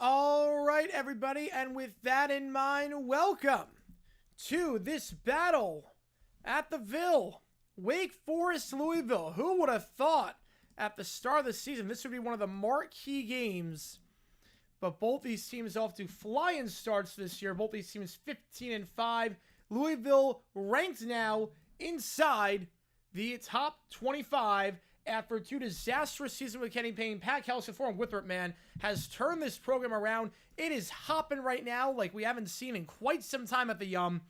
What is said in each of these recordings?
All right, everybody, and with that in mind, welcome to this battle at the Ville. Wake Forest, Louisville. Who would have thought at the start of the season this would be one of the marquee games? But both these teams off to flying starts this year. Both these teams 15-5. Louisville ranked now inside the top 25 after two disastrous seasons with Kenny Payne. Pat Kelson, former Winthrop man, has turned this program around. It is hopping right now like we haven't seen in quite some time at the Yum.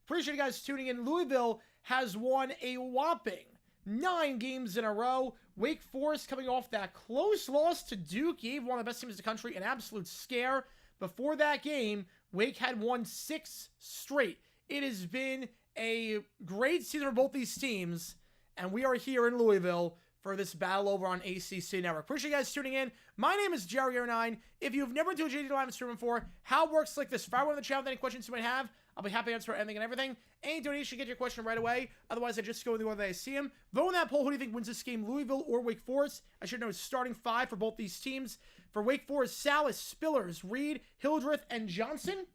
Appreciate you guys tuning in. Louisville has won a whopping 9 games in a row. Wake Forest coming off that close loss to Duke gave one of the best teams in the country an absolute scare. Before that game, Wake had won 6 straight. It has been a great season for both these teams, and we are here in Louisville for this battle over on ACC Network. Appreciate you guys tuning in. My name is Jerry09. If you've never tuned to JD Live stream before, how it works like this. Fire one in the chat with any questions you might have. I'll be happy to answer anything and everything. Any donation, get your question right away. Otherwise, I just go in the order that I see them. Vote in that poll. Who do you think wins this game, Louisville or Wake Forest? I should know starting 5 for both these teams. For Wake Forest, Salas, Spillers, Reed, Hildreth, and Johnson.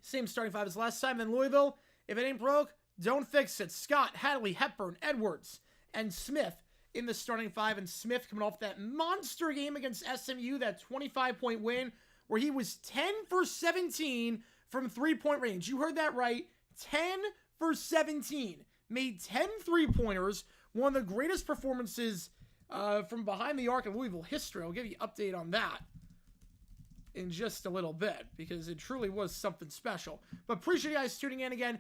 Same starting 5 as last time. Then Louisville, if it ain't broke, don't fix it. Scott, Hadley, Hepburn, Edwards, and Smith in the starting 5, and Smith coming off that monster game against SMU, that 25-point win, where he was 10 for 17 from three-point range. You heard that right, 10 for 17. Made 10 three-pointers, one of the greatest performances from behind the arc in Louisville history. I'll give you an update on that in just a little bit because it truly was something special. But appreciate you guys tuning in again.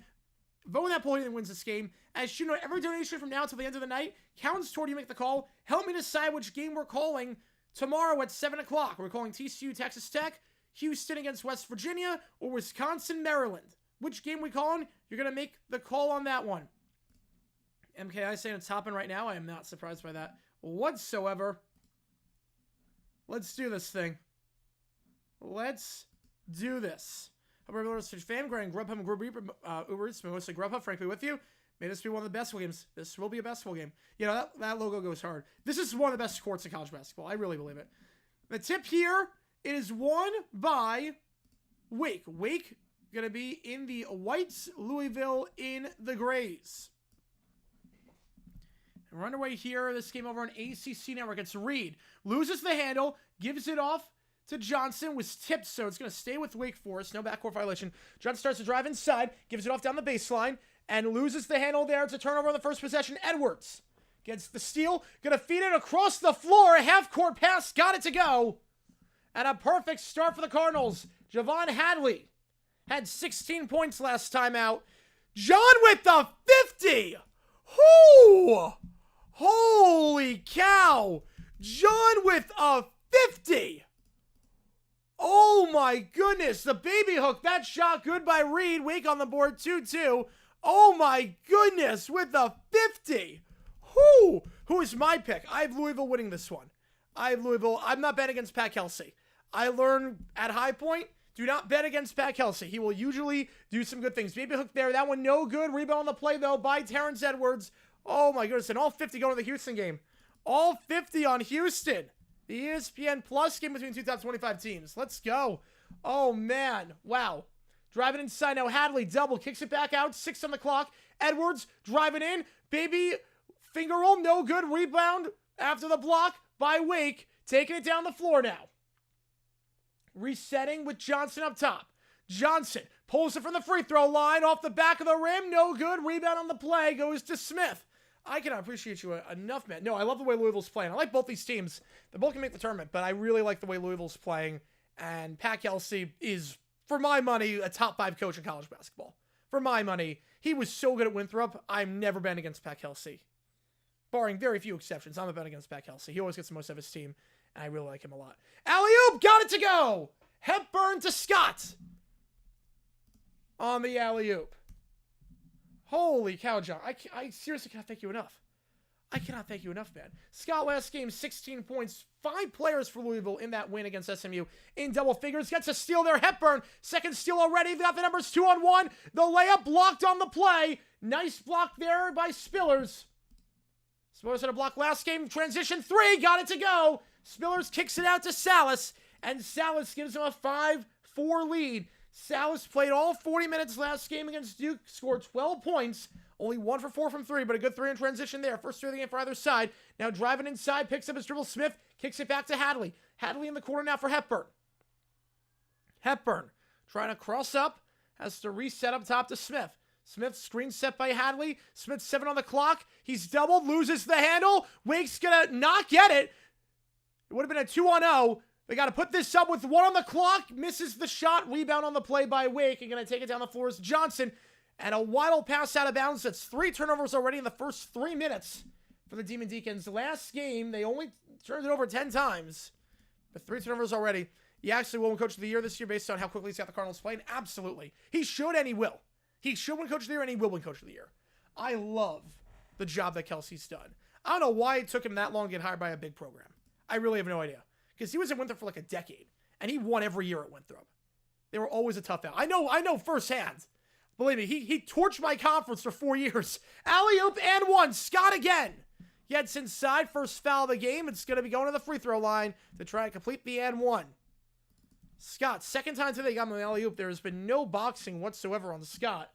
Vote in that poll that wins this game. As you know, every donation from now until the end of the night counts toward you make the call. Help me decide which game we're calling tomorrow at 7 o'clock. We're calling TCU, Texas Tech, Houston against West Virginia, or Wisconsin, Maryland. Which game we calling? You're going to make the call on that one. MKI saying it's hopping right now. I am not surprised by that whatsoever. Let's do this thing. Let's do this. However, I'm a fan, Grant, Grubhub, and Uber Eats, mostly Grubhub, frankly, with you. May this be one of the best games. This will be a basketball game. You know, that logo goes hard. This is one of the best courts in college basketball. I really believe it. The tip here, it is won by Wake. Wake going to be in the whites, Louisville in the grays. And we're underway here. This game over on ACC Network. It's Reed. Loses the handle, gives it off to Johnson, was tipped, so it's going to stay with Wake Forest. No backcourt violation. Johnson starts to drive inside, gives it off down the baseline, and loses the handle there. It's a turnover on the first possession. Edwards gets the steal, going to feed it across the floor. A half-court pass, got it to go. And a perfect start for the Cardinals. Javon Hadley had 16 points last time out. John with the 50. Whoo! Holy cow. John with a 50. Oh my goodness, the baby hook, that shot good by Reed. Wake on the board, 2-2. Oh my goodness, with the 50. Who is my pick? I have Louisville winning this one. I have Louisville. I'm not betting against Pat Kelsey. I learned at High Point, do not bet against Pat Kelsey. He will usually do some good things. Baby hook there, that one no good. Rebound on the play though by Terrence Edwards. Oh my goodness, and all 50 going to the Houston game. All 50 on Houston. The ESPN Plus game between two top 25 teams. Let's go. Oh, man. Wow. Driving inside now. Hadley double. Kicks it back out. 6 on the clock. Edwards driving in. Baby finger roll. No good. Rebound after the block by Wake. Taking it down the floor now. Resetting with Johnson up top. Johnson pulls it from the free throw line. Off the back of the rim. No good. Rebound on the play. Goes to Smith. I cannot appreciate you enough, man. No, I love the way Louisville's playing. I like both these teams. They both can make the tournament, but I really like the way Louisville's playing. And Pat Kelsey is, for my money, a top 5 coach in college basketball. For my money, he was so good at Winthrop. I've never been against Pat Kelsey. Barring very few exceptions, I'm a bet against Pat Kelsey. He always gets the most of his team, and I really like him a lot. Alley-oop, got it to go! Hepburn to Scott on the alley-oop. Holy cow, John. I seriously cannot thank you enough. I cannot thank you enough, man. Scott last game, 16 points. 5 players for Louisville in that win against SMU in double figures. Gets a steal there. Hepburn, second steal already. They got the numbers 2-on-1. The layup blocked on the play. Nice block there by Spillers. Spillers had a block last game. Transition 3. Got it to go. Spillers kicks it out to Salas. And Salas gives him a 5-4 lead. Salas played all 40 minutes last game against Duke, scored 12 points, only 1 for 4 from 3, but a good 3 in transition there. First 3 of the game for either side. Now driving inside, picks up his dribble. Smith kicks it back to Hadley. Hadley in the corner now for Hepburn. Hepburn trying to cross up, has to reset up top to Smith. Smith screen set by Hadley. Smith 7 on the clock. He's doubled, loses the handle. Wake's gonna not get it. It would have been a 2-on-0. They got to put this up with 1 on the clock. Misses the shot. Rebound on the play by Wake. And going to take it down the floor is Johnson. And a wild pass out of bounds. That's 3 turnovers already in the first 3 minutes for the Demon Deacons. Last game, they only turned it over 10 times. But 3 turnovers already. He actually will win Coach of the Year this year based on how quickly he's got the Cardinals playing. Absolutely. He should and he will. He should win Coach of the Year and he will win Coach of the Year. I love the job that Kelsey's done. I don't know why it took him that long to get hired by a big program. I really have no idea. Because he was at Winthrop for like a decade. And he won every year at Winthrop. They were always a tough out. I know firsthand. Believe me, he torched my conference for 4 years. Alley-oop and 1. Scott again. Gets inside. First foul of the game. It's going to be going to the free throw line to try and complete the and 1. Scott, second time today got him the alley-oop. There has been no boxing whatsoever on Scott.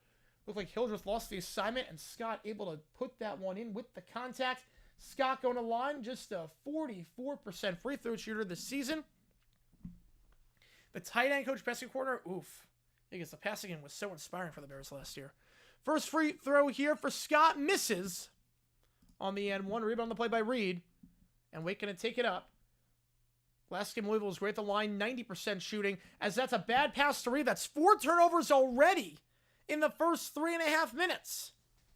Looked like Hildreth lost the assignment, and Scott able to put that one in with the contact. Scott going to line, just a 44% free throw shooter this season. The tight end coach passing corner, oof. I guess the passing in was so inspiring for the Bears last year. First free throw here for Scott, misses on the end 1. Rebound on the play by Reed. And Wake going to take it up. Last game, Louisville was great at the line, 90% shooting, as that's a bad pass to Reed. That's 4 turnovers already in the first 3.5 minutes.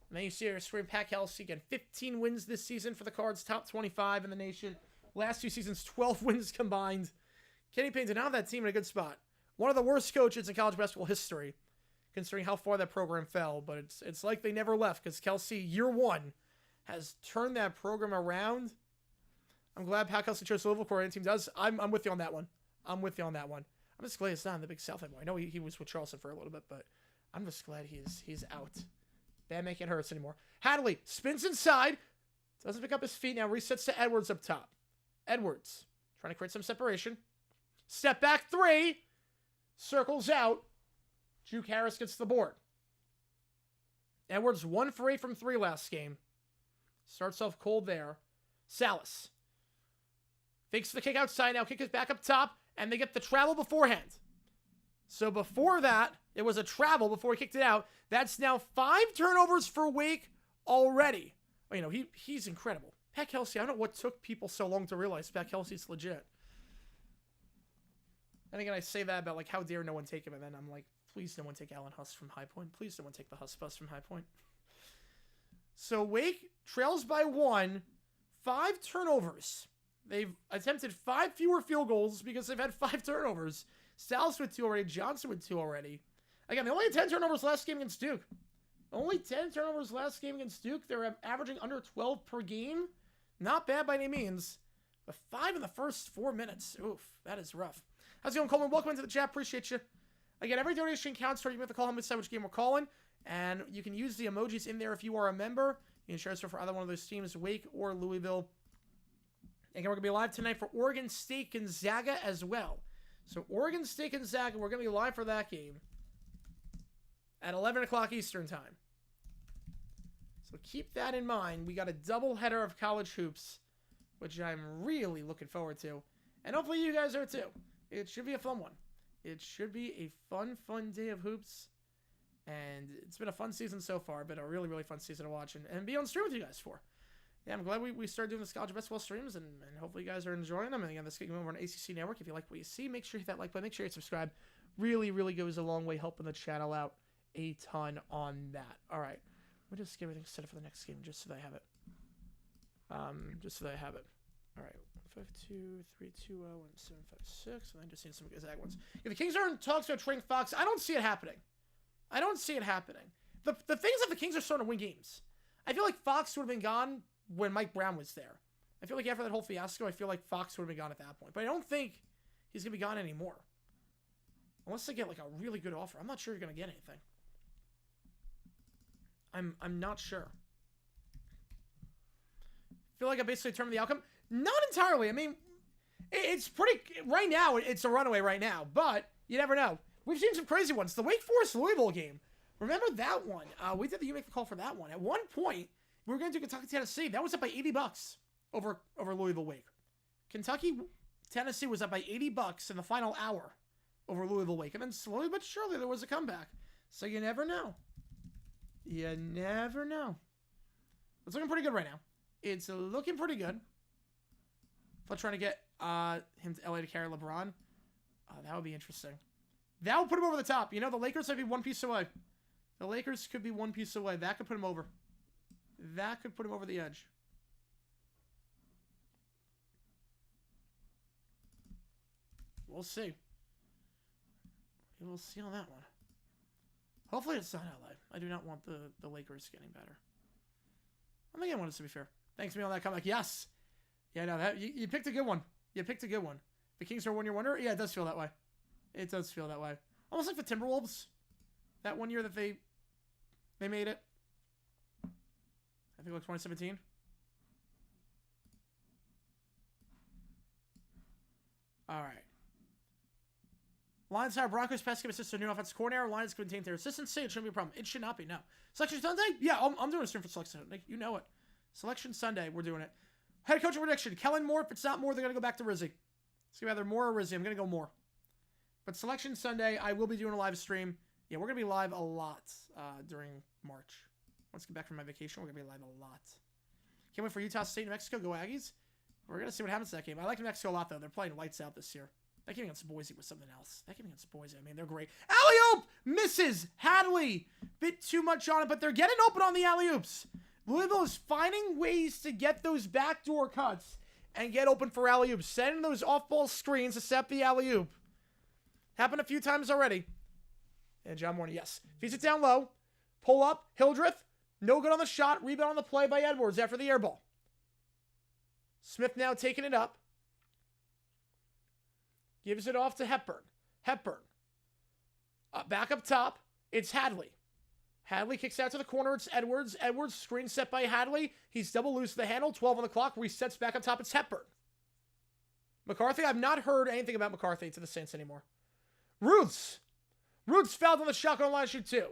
And then you see our screen, Pat Kelsey, again, 15 wins this season for the Cards, top 25 in the nation. Last 2 seasons, 12 wins combined. Kenny Payne's now that team in a good spot. One of the worst coaches in college basketball history, considering how far that program fell. But it's like they never left, because Kelsey, year 1, has turned that program around. I'm glad Pat Kelsey chose Louisville coordinating team does. I'm with you on that one. I'm just glad it's not in the Big South anymore. I know he was with Charleston for a little bit, but I'm just glad he's out. Bad man can't hurt us anymore. Hadley spins inside. Doesn't pick up his feet now. Resets to Edwards up top. Edwards trying to create some separation. Step back 3. Circles out. Juke Harris gets the board. Edwards 1 for 8 from 3 last game. Starts off cold there. Salas fakes the kick outside. Now kick is back up top. And they get the travel beforehand. So before that, it was a travel before he kicked it out. That's now 5 turnovers for Wake already. Well, you know, he's incredible. Pat Kelsey, I don't know what took people so long to realize Pat Kelsey's legit. And again, I say that about, like, how dare no one take him. And then I'm like, please no one take Alan Huss from High Point. Please no one take the Huss bus from High Point. So Wake trails by 1. 5 turnovers. They've attempted 5 fewer field goals because they've had 5 turnovers. Salas with 2 already. Johnson with 2 already. Again, they only had 10 turnovers last game against Duke. Only 10 turnovers last game against Duke. They're averaging under 12 per game. Not bad by any means. But 5 in the first 4 minutes. Oof, that is rough. How's it going, Coleman? Welcome into the chat. Appreciate you. Again, every donation counts for you. You have to call him, decide which game we're calling. And you can use the emojis in there if you are a member. You can share us for either one of those teams, Wake or Louisville. And we're going to be live tonight for Oregon State Gonzaga as well. So Oregon State Gonzaga, we're going to be live for that game at 11 o'clock Eastern time. So keep that in mind. We got a doubleheader of college hoops, which I'm really looking forward to. And hopefully you guys are too. It should be a fun one. It should be a fun day of hoops. And it's been a fun season so far, but a really, really fun season to watch and be on stream with you guys for. Yeah, I'm glad we started doing this college basketball streams, and hopefully you guys are enjoying them. And again, this is going over on ACC Network. If you like what you see, make sure you hit that like button. Make sure you subscribe. Really, really goes a long way helping the channel out a ton on that. All right. Let me just get everything set up for the next game just so that I have it. All right. 5-2, 3-2-0, and 7-5-6. And then just seeing some Gonzaga ones. If the Kings are in talks about trading Fox, I don't see it happening. The things that the Kings are starting to win games. I feel like Fox would have been gone when Mike Brown was there. I feel like after that whole fiasco, I feel like Fox would have been gone at that point. But I don't think he's going to be gone anymore. Unless they get like a really good offer. I'm not sure you're going to get anything. I'm not sure. I feel like I basically determined the outcome. Not entirely. I mean, it's pretty... Right now, it's a runaway right now. But you never know. We've seen some crazy ones. The Wake Forest Louisville game. Remember that one? We did the You Make the Call for that one. At one point, we were going to do Kentucky, Tennessee. That was up by $80 over Louisville Wake. Kentucky, Tennessee was up by $80 in the final hour over Louisville Wake. And then slowly but surely there was a comeback. So you never know. You never know. It's looking pretty good right now. It's looking pretty good. If I'm trying to get him to LA to carry LeBron, that would be interesting. That would put him over the top. You know, the Lakers might be one piece away. The Lakers could be one piece away. That could put him over. That could put him over the edge. We'll see. We'll see on that one. Hopefully it's not LA. I do not want the Lakers getting better. I think I want it to be fair. Thanks to me on that comeback. Yes. Yeah, no, that you picked a good one. You picked a good one. The Kings are 1 year wonder. Yeah, it does feel that way. It does feel that way. Almost like the Timberwolves. That 1 year that they made it. I think like 2017. All right. Lions hire Broncos pass game assistant new offensive coordinator. Lions contain their consistency. It shouldn't be a problem. It should not be, no. Selection Sunday? Yeah, I'm doing a stream for Selection Sunday. You know it. Selection Sunday, we're doing it. Head coach prediction. Kellen Moore. If it's not Moore, they're going to go back to Rizzy. It's going to be either Moore or Rizzy. I'm going to go Moore. But Selection Sunday, I will be doing a live stream. Yeah, we're going to be live a lot during March. Once I get back from my vacation, we're going to be live a lot. Can't wait for Utah State, New Mexico. Go Aggies. We're going to see what happens to that game. I like New Mexico a lot, though. They're playing lights out this year. That game against Boise was something else. That game against Boise, I mean, they're great. Alley-oop! Misses! Hadley! Bit too much on it, but they're getting open on the alley-oops. Louisville is finding ways to get those backdoor cuts and get open for alley-oops. Sending those off-ball screens to set the alley-oop. Happened a few times already. And John Moore, yes. Feeds it down low. Pull up. Hildreth. No good on the shot. Rebound on the play by Edwards after the air ball. Smith now taking it up. Gives it off to Hepburn. Hepburn. Back up top. It's Hadley. Hadley kicks out to the corner. It's Edwards. Edwards screen set by Hadley. He's double loose to the handle. 12 on the clock. Resets back up top. It's Hepburn. McCarthy. I've not heard anything about McCarthy to the Saints anymore. Roots. Roots fouled on the shotgun line shoot 2.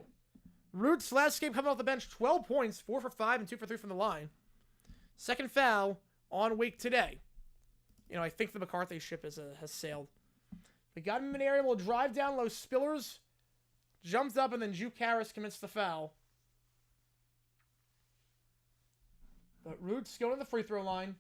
Roots last game coming off the bench. 12 points. 4 for 5 and 2 for 3 from the line. Second foul on Wake today. You know, I think the McCarthy ship has sailed. We got him in an area. We'll drive down low. Spillers jumped up, and then Juke Harris commits the foul. But Roots going to the free throw line.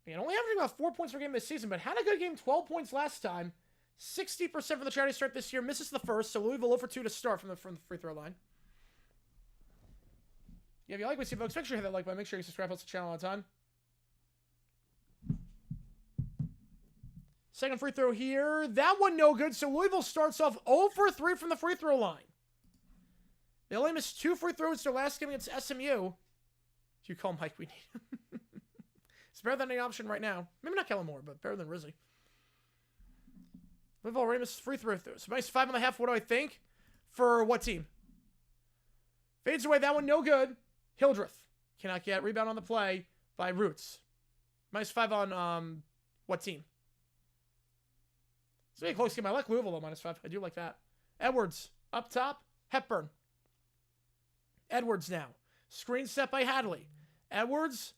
And only averaging about 4 points per game this season, but had a good game, 12 points last time. 60% from the charity stripe this year. Misses the first, so Louisville 0 for 2 to start from the free throw line. Yeah, if you like what you see, folks, make sure you hit that like button. Make sure you subscribe to the channel all the time. Second free throw here. That one no good. So Louisville starts off 0 for 3 from the free throw line. They only missed 2 free throws their last game against SMU. If you call Mike, we need him. It's better than any option right now. Maybe not Kellen Moore, but better than Rizzi. Louisville already missed free throws. Nice 5.5. What do I think? For what team? Fades away. That one no good. Hildreth cannot get. Rebound on the play by Roots. -5 on what team? It's a close game. I like Louisville, though, -5. I do like that. Edwards, up top. Hepburn. Edwards now. Screen set by Hadley. Edwards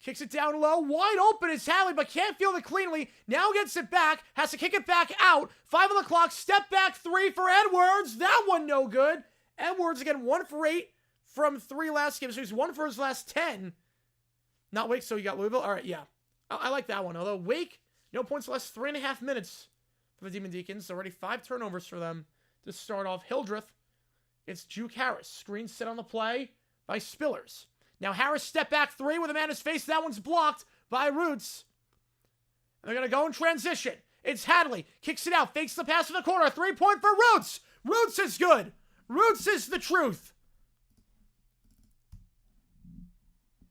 kicks it down low. Wide open is Hadley, but can't field it cleanly. Now gets it back. Has to kick it back out. 5 on the clock. Step back 3 for Edwards. That one no good. Edwards, again, 1 for 8 from 3 last game. So he's 1 for his last 10. Not Wake, so you got Louisville. All right, yeah. I like that one. Although Wake, no points less, 3.5 minutes. For the Demon Deacons. Already 5 turnovers for them to start off. Hildreth. It's Juke Harris. Screen set on the play by Spillers. Now Harris step back 3 with a man in his face. That one's blocked by Roots. And they're going to go in transition. It's Hadley. Kicks it out. Fakes the pass in the corner. 3-point for Roots. Roots is good. Roots is the truth.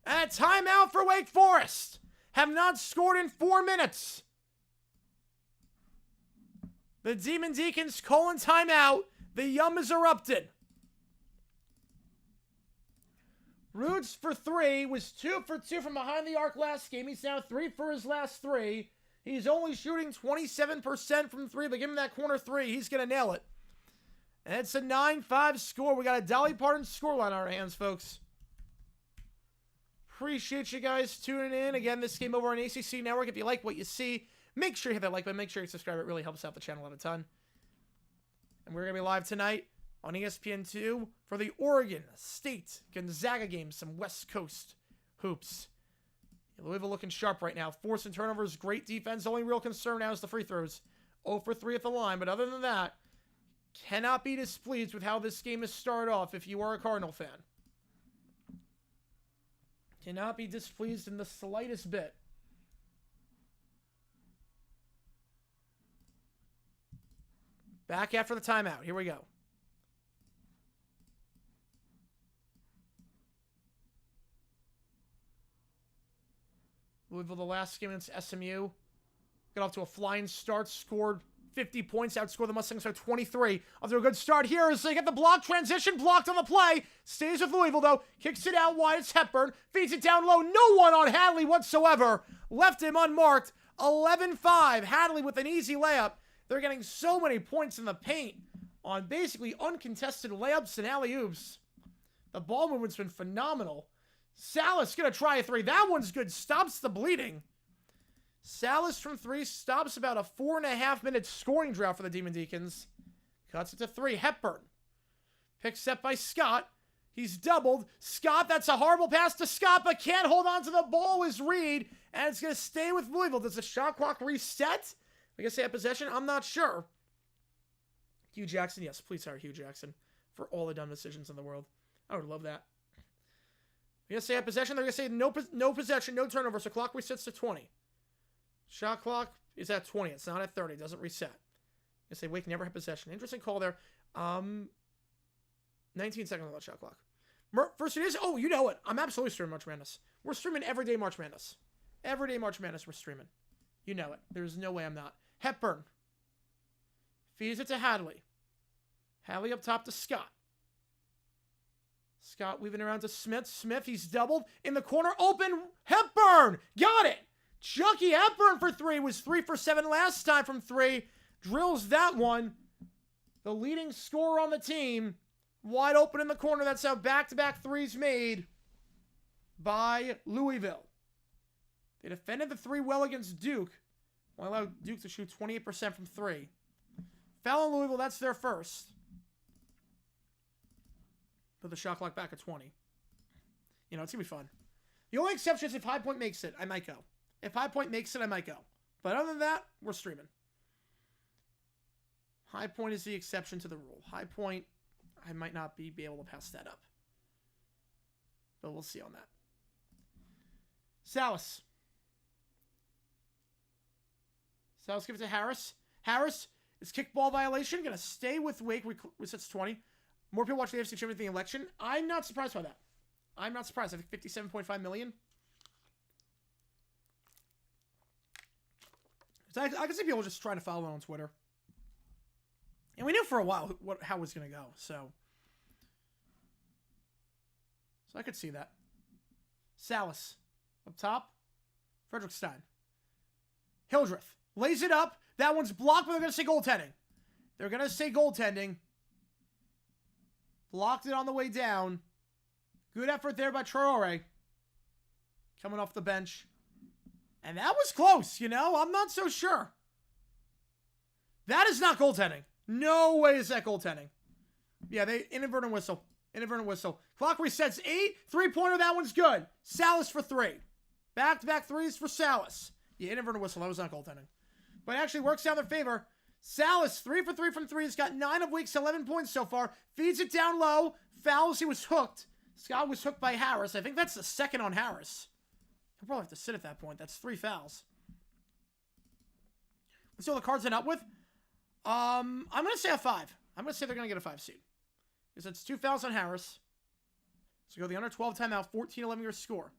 And a timeout for Wake Forest. Have not scored in 4 minutes. The Demon Deacons calling timeout. The yum is erupted. Roots for 3 was 2 for 2 from behind the arc last game. He's now 3 for his last 3. He's only shooting 27% from 3, but give him that corner 3. He's going to nail it. And it's a 9-5 score. We got a Dolly Parton scoreline on our hands, folks. Appreciate you guys tuning in. Again, this game over on ACC Network. If you like what you see, make sure you hit that like button. Make sure you subscribe. It really helps out the channel out a ton. And we're going to be live tonight on ESPN2 for the Oregon State Gonzaga game. Some West Coast hoops. Louisville looking sharp right now. Forcing turnovers. Great defense. Only real concern now is the free throws. 0 for 3 at the line. But other than that, cannot be displeased with how this game has started off if you are a Cardinal fan. Cannot be displeased in the slightest bit. Back after the timeout. Here we go. Louisville, the last game against SMU. Got off to a flying start. Scored 50 points. Outscored the Mustangs by 23. After a good start here as they get the block transition. Blocked on the play. Stays with Louisville, though. Kicks it out wide. It's Hepburn. Feeds it down low. No one on Hadley whatsoever. Left him unmarked. 11-5. Hadley with an easy layup. They're getting so many points in the paint on basically uncontested layups and alley-oops. The ball movement's been phenomenal. Salas going to try a 3. That one's good. Stops the bleeding. Salas from 3 stops about a 4.5-minute scoring drought for the Demon Deacons. Cuts it to 3. Hepburn. Pick set by Scott. He's doubled. Scott, that's a horrible pass to Scott, but can't hold on to the ball is Reed, and it's going to stay with Louisville. Does the shot clock reset? I guess they have possession. I'm not sure. Hugh Jackson, yes, please hire Hugh Jackson for all the dumb decisions in the world. I would love that. I guess they have possession. They're going to say no possession, no turnover, so clock resets to 20. Shot clock is at 20. It's not at 30. It doesn't reset. I say Wake never had possession. Interesting call there. 19 seconds on that shot clock. First it is. Oh, you know it. I'm absolutely streaming March Madness. We're streaming every day March Madness. Every day March Madness we're streaming. You know it. There's no way I'm not. Hepburn. Feeds it to Hadley. Hadley up top to Scott. Scott weaving around to Smith. Smith, he's doubled. In the corner, open. Hepburn! Got it! Chucky Hepburn for 3. Was 3 for 7 last time from 3. Drills that one. The leading scorer on the team. Wide open in the corner. That's how back-to-back threes made by Louisville. They defended the 3 well against Duke. Well, allowed Duke to shoot 28% from 3. Foul on Louisville, that's their first. Put the shot clock back at 20. You know, it's going to be fun. The only exception is if High Point makes it, I might go. If High Point makes it, I might go. But other than that, we're streaming. High Point is the exception to the rule. High Point, I might not be able to pass that up. But we'll see on that. Salas. Salas gives it to Harris. Harris is kickball violation. Going to stay with Wake. Resets 20. More people watch the AFC Championship than the election. I'm not surprised by that. I'm not surprised. I think 57.5 million. So I can see people just trying to follow it on Twitter. And we knew for a while how it was going to go. So I could see that. Salas. Up top. Frederick Stein. Hildreth. Lays it up. That one's blocked, but they're going to say goaltending. They're going to say goaltending. Blocked it on the way down. Good effort there by Traore. Coming off the bench. And that was close, you know? I'm not so sure. That is not goaltending. No way is that goaltending. Yeah, they inadvertent whistle. Inadvertent whistle. Clock resets 8. 3-pointer, that one's good. Salas for 3. Back-to-back threes for Salas. Yeah, inadvertent whistle. That was not goaltending. But it actually works out in their favor. Salas, 3 for 3 from 3. He's got 9 of Wake's 11 points so far. Feeds it down low. Fouls. He was hooked. Scott was hooked by Harris. I think that's the second on Harris. He'll probably have to sit at that point. That's 3 fouls. Let's see what the Cards end up with. I'm going to say a 5. I'm going to say they're going to get a 5 seed. Because it's 2 fouls on Harris. So go the under 12 timeout, 14-11 your score.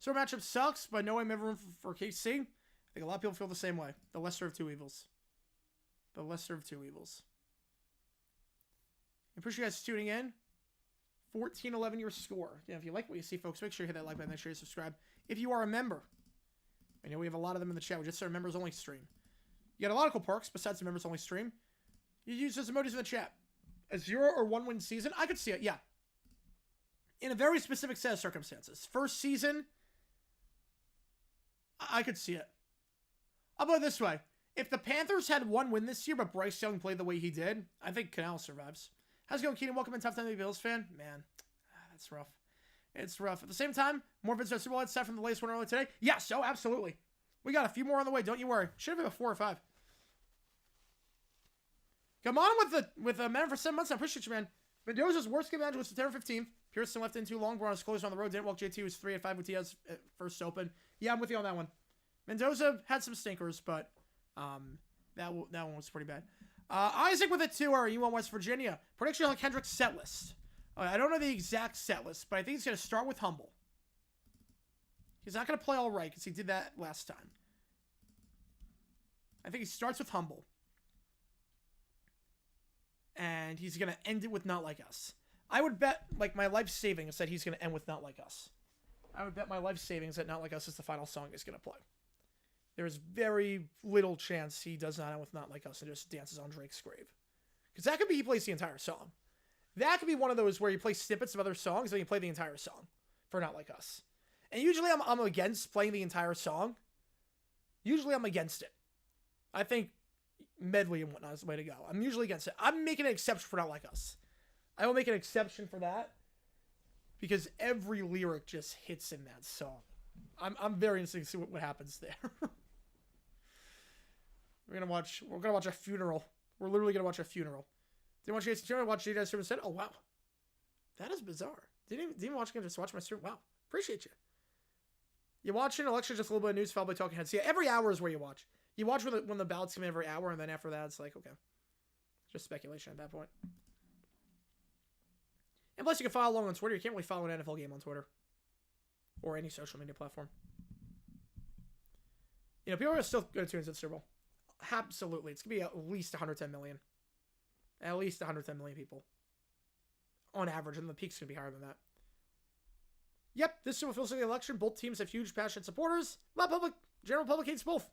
So our matchup sucks, but no way room for KC. I think a lot of people feel the same way. The lesser of 2 evils. The lesser of 2 evils. I appreciate you guys tuning in. 14-11 your score. Yeah, if you like what you see, folks, make sure you hit that like button. Make sure you subscribe. If you are a member, I know we have a lot of them in the chat. We just started members only stream. You got a lot of cool perks besides the members only stream. You use those emojis in the chat. A 0 or 1 win season, I could see it. Yeah. In a very specific set of circumstances. First season, I could see it. I'll put it this way. If the Panthers had 1 win this year, but Bryce Young played the way he did, I think Canal survives. How's it going, Keenan? Welcome in. Tough time to be a Bills fan. Man, that's rough. It's rough. At the same time, more Vince Super Bowl set from the latest one earlier today. Yes, oh, absolutely. We got a few more on the way. Don't you worry. Should have been a 4 or 5. Come on with a man for 7 months. I appreciate you, man. Mendoza's worst game was September 15th. Pearson left in too long. Brown was closed on the road. Didn't walk JT. Was 3 at 5 with Diaz at first open. Yeah, I'm with you on that one. Mendoza had some stinkers, but that one was pretty bad. Isaac with a 2. You on West Virginia. Prediction on Kendrick's set list. I don't know the exact set list, but I think he's going to start with Humble. He's not going to play all right because he did that last time. I think he starts with Humble. And he's going to end it with Not Like Us. I would bet, like, my life savings that he's going to end with Not Like Us. I would bet my life savings that Not Like Us is the final song he's going to play. There's very little chance he does not end with Not Like Us and just dances on Drake's grave. Because that could be he plays the entire song. That could be one of those where you play snippets of other songs and you play the entire song for Not Like Us. And usually I'm against playing the entire song. Usually I'm against it. I think medley and whatnot is the way to go. I'm usually against it. I'm making an exception for Not Like Us. I will make an exception for that. because every lyric just hits in that song. I'm very interested to see what happens there. We're gonna watch a funeral. We're literally gonna watch a funeral. Didn't watch Jason's stream. I watched JJ's stream instead. Oh wow, that is bizarre. Didn't even watch him. Just watch my stream. Wow, appreciate you. You watch an election, just a little bit of news, followed by talking heads. Yeah, every hour is where you watch. You watch when the ballots come in every hour, and then after that, it's like okay, just speculation at that point. And plus, you can follow along on Twitter. You can't really follow an NFL game on Twitter or any social media platform. You know, people are still going to tune into the Super Bowl. Absolutely. It's going to be at least 110 million. At least 110 million people. On average. And the peak's going to be higher than that. Yep, this Super Bowl feels like the election. Both teams have huge, passionate supporters. General public hates both.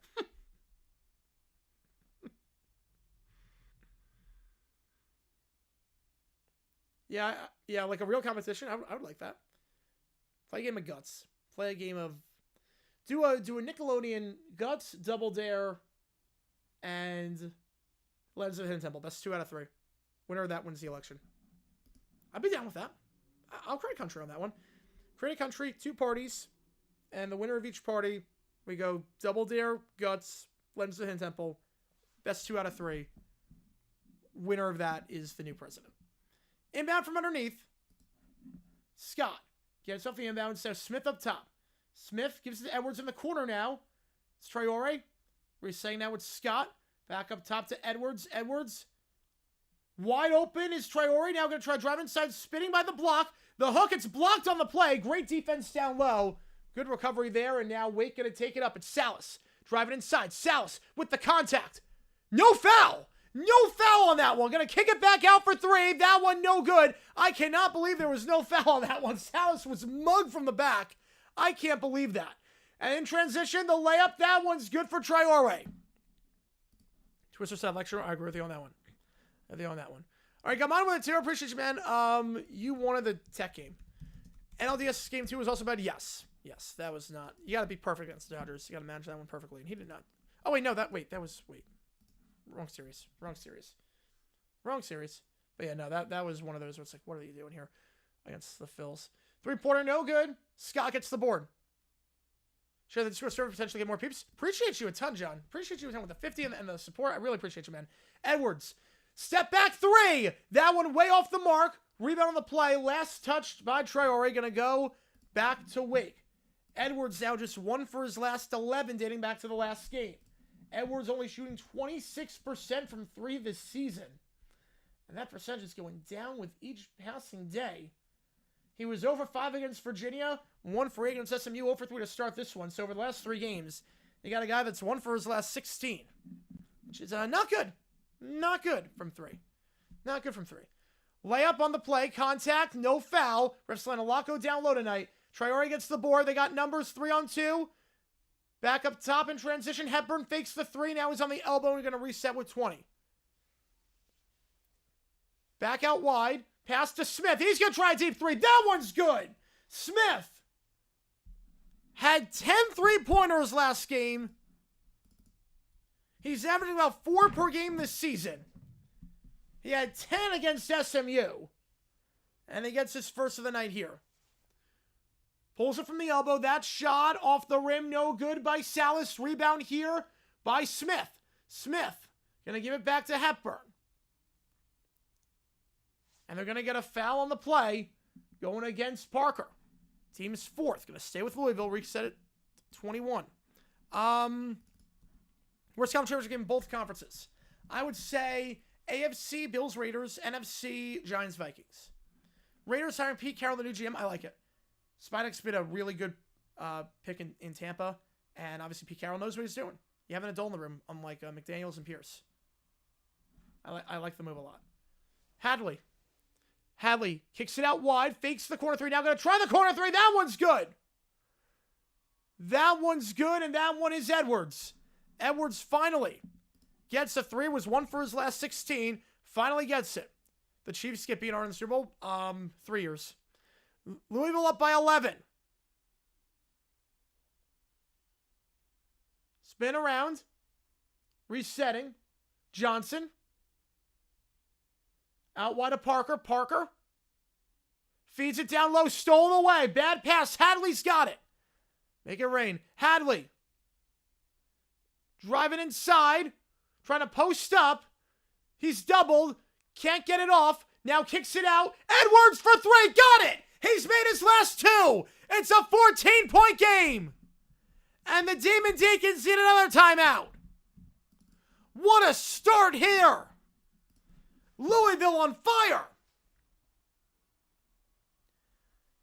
Yeah, like a real competition. I would like that. Play a game of Guts. Play a game of... Do a Nickelodeon Guts, Double Dare, and Legends of the Hidden Temple. Best 2 out of 3. Winner of that wins the election. I'd be down with that. I'll create a country on that one. Create a country, 2 parties, and the winner of each party, we go Double Dare, Guts, Legends of the Hidden Temple. Best 2 out of 3. Winner of that is the new president. Inbound from underneath. Scott gets off the inbound. So Smith up top. Smith gives it to Edwards in the corner now. It's Traore. We're saying now it's Scott. Back up top to Edwards. Edwards. Wide open is Traore. Now going to try drive inside. Spinning by the block. The hook. It's blocked on the play. Great defense down low. Good recovery there. And now Wake going to take it up. It's Salas. Driving inside. Salas with the contact. No foul. No foul on that one. Going to kick it back out for 3. That one no good. I cannot believe there was no foul on that one. Salas was mugged from the back. I can't believe that. And in transition, the layup, that one's good for Traore. Twister said lecture. I agree with you on that one. I agree on that one. All right, come on with it, too. Appreciate you, man. You wanted the tech game. NLDS game 2 was also bad. Yes. Yes, that was not. You got to be perfect against the Dodgers. You got to manage that one perfectly. And he did not. Oh, wait, no. That was. Wrong series. But yeah, no, that was one of those where it's like, what are you doing here against the Phils? 3-pointer, no good. Scott gets the board. Sure, the Discord server potentially get more peeps. Appreciate you a ton, John. Appreciate you a ton with the 50 and the support. I really appreciate you, man. Edwards, step back 3. That one way off the mark. Rebound on the play. Last touched by Traore. Going to go back to Wake. Edwards now just 1 for his last 11 dating back to the last game. Edwards only shooting 26% from 3 this season. And that percentage is going down with each passing day. He was 0 for 5 against Virginia, 1 for 8 against SMU, 0 for 3 to start this one. So over the last 3 games, you got a guy that's 1 for his last 16, which is not good. Not good from 3. Not good from 3. Layup on the play, contact, no foul. Refs line a Locko down low tonight. Traore gets the board. They got numbers 3-on-2. Back up top in transition. Hepburn fakes the 3. Now he's on the elbow and going to reset with 20. Back out wide. Pass to Smith. He's going to try a deep 3. That one's good. Smith had 10 3-pointers last game. He's averaging about 4 per game this season. He had 10 against SMU. And he gets his first of the night here. Pulls it from the elbow. That shot off the rim. No good by Salas. Rebound here by Smith. Smith going to give it back to Hepburn. And they're going to get a foul on the play going against Parker. Team's 4th. Going to stay with Louisville. Reset it 21. Worst conference championship game in both conferences. I would say AFC, Bills, Raiders. NFC, Giants, Vikings. Raiders hiring Pete Carroll, the new GM. I like it. Spidek's been a really good pick in Tampa. And obviously Pete Carroll knows what he's doing. You have an adult in the room, unlike McDaniels and Pierce. I like the move a lot. Hadley kicks it out wide, fakes the corner 3. Now going to try the corner 3. That one's good. That one's good, and that one is Edwards. Edwards finally gets a 3. Was 1 for his last 16. Finally gets it. The Chiefs get beat in the Super Bowl. 3 years. Louisville up by 11. Spin around. Resetting. Johnson. Out wide of Parker. Parker Feeds it down low, stolen away. Bad pass. Hadley's got it. Make it rain. Hadley. Driving inside. Trying to post up. He's doubled. Can't get it off. Now kicks it out. Edwards for three. Got it. He's made his last two. It's a 14-point game. And the Demon Deacons need another timeout. What a start here. Louisville on fire.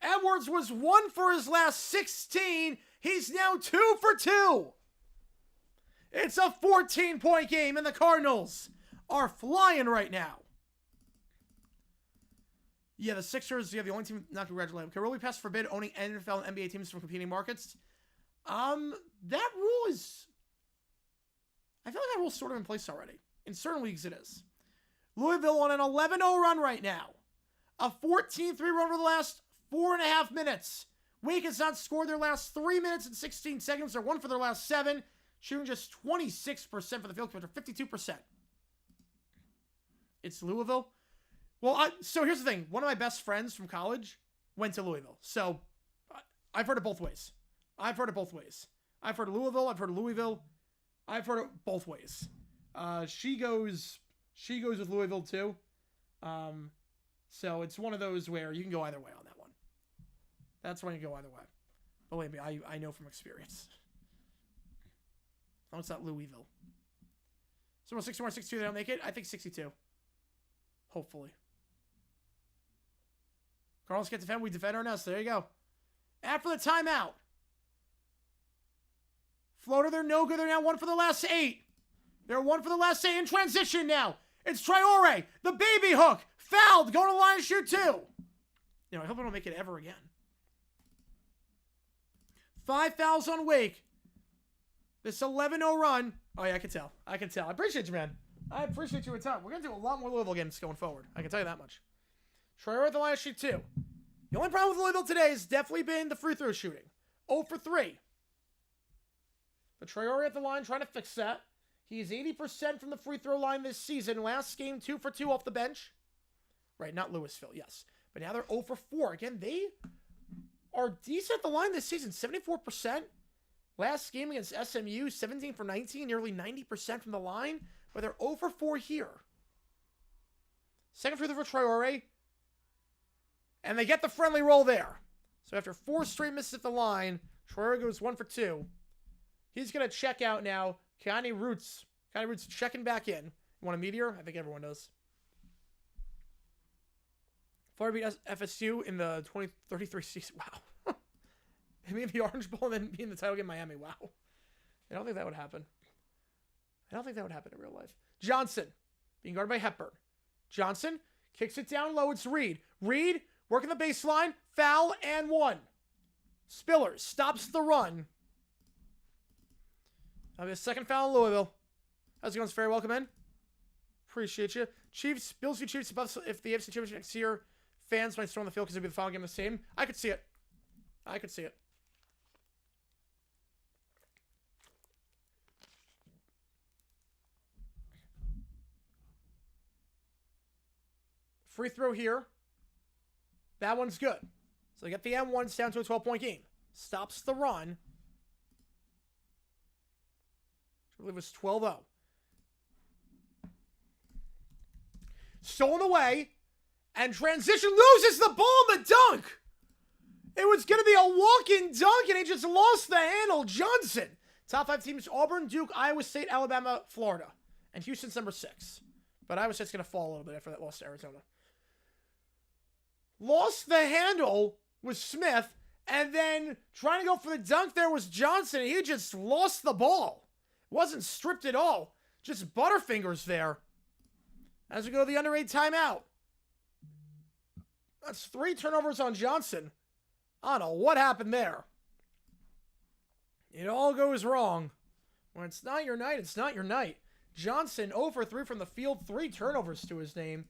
Edwards was 1 for his last 16. He's now 2 for 2. It's a 14-point game, and the Cardinals are flying right now. Yeah, the Sixers, the only team not to congratulate them. Can really pass forbid owning NFL and NBA teams from competing markets? That rule is... I feel like that rule's sort of in place already. In certain leagues, it is. Louisville on an 11-0 run right now. A 14-3 run for the last 4.5 minutes. Wake has not scored their last 3 minutes and 16 seconds. They're 1 for their last 7. Shooting just 26% for the field, compared to 52%. It's Louisville. Well, so here's the thing. One of my best friends from college went to Louisville. So I've heard it both ways. I've heard of Louisville. I've heard of Louisville. I've heard it both ways. She goes with Louisville too. So it's one of those where you can go either way on that one. That's when you go either way. Believe me, I know from experience. Oh, it's not Louisville. So 61 62, they don't make it? I think 62. Hopefully. Cardinals get defend. We defend our nest. There you go. After the timeout. Floater, they're no good. They're now 1 for the last 8. They're 1 for the last 8 in transition now. It's Traore. The baby hook. Fouled. Going to the line to shoot 2. I hope I don't make it ever again. 5 fouls on Wake. This 11-0 run. Oh, yeah, I can tell. I appreciate you, man. I appreciate you a ton. We're going to do a lot more Louisville games going forward. I can tell you that much. Traore at the line to shoot 2. The only problem with Louisville today has definitely been the free throw shooting. 0 for 3. But Traore at the line trying to fix that. He's 80% from the free throw line this season. Last game, 2 for 2 off the bench. Right, not Louisville, yes. But now they're 0 for 4. Again, they are decent at the line this season. 74%. Last game against SMU, 17 for 19. Nearly 90% from the line. But they're 0 for 4 here. Second free throw for Traore. And they get the friendly roll there. So after 4 straight misses at the line, Traore goes 1 for 2. He's going to check out now. Connie Roots checking back in. You want a meteor? I think everyone does. Florida beat FSU in the 2033 season. Wow. They made the Orange Bowl and then be in the title game Miami. Wow. I don't think that would happen. I don't think that would happen in real life. Johnson being guarded by Hepburn. Johnson kicks it down low. It's Reed. Reed working the baseline. Foul and 1. Spillers stops the run. That'll be a second foul in Louisville. How's it going? It's very welcome in. Appreciate you. Chiefs, Bills v. Chiefs, if the AFC Championship next year, fans might storm the field because it'll be the final game the same. I could see it. Free throw here. That one's good. So they get the M1s down to a 12-point game. Stops the run. I believe it was 12-0. Stolen away. And transition, loses the ball in the dunk. It was going to be a walk-in dunk, and he just lost the handle. Johnson. Top 5 teams, Auburn, Duke, Iowa State, Alabama, Florida. And Houston's number 6. But Iowa State's going to fall a little bit after that loss to Arizona. Lost the handle was Smith, and then trying to go for the dunk there was Johnson. He just lost the ball. Wasn't stripped at all. Just butterfingers there. As we go to the under 8 timeout. That's 3 turnovers on Johnson. I don't know what happened there. It all goes wrong. When it's not your night, it's not your night. Johnson 0 for 3 from the field. 3 turnovers to his name.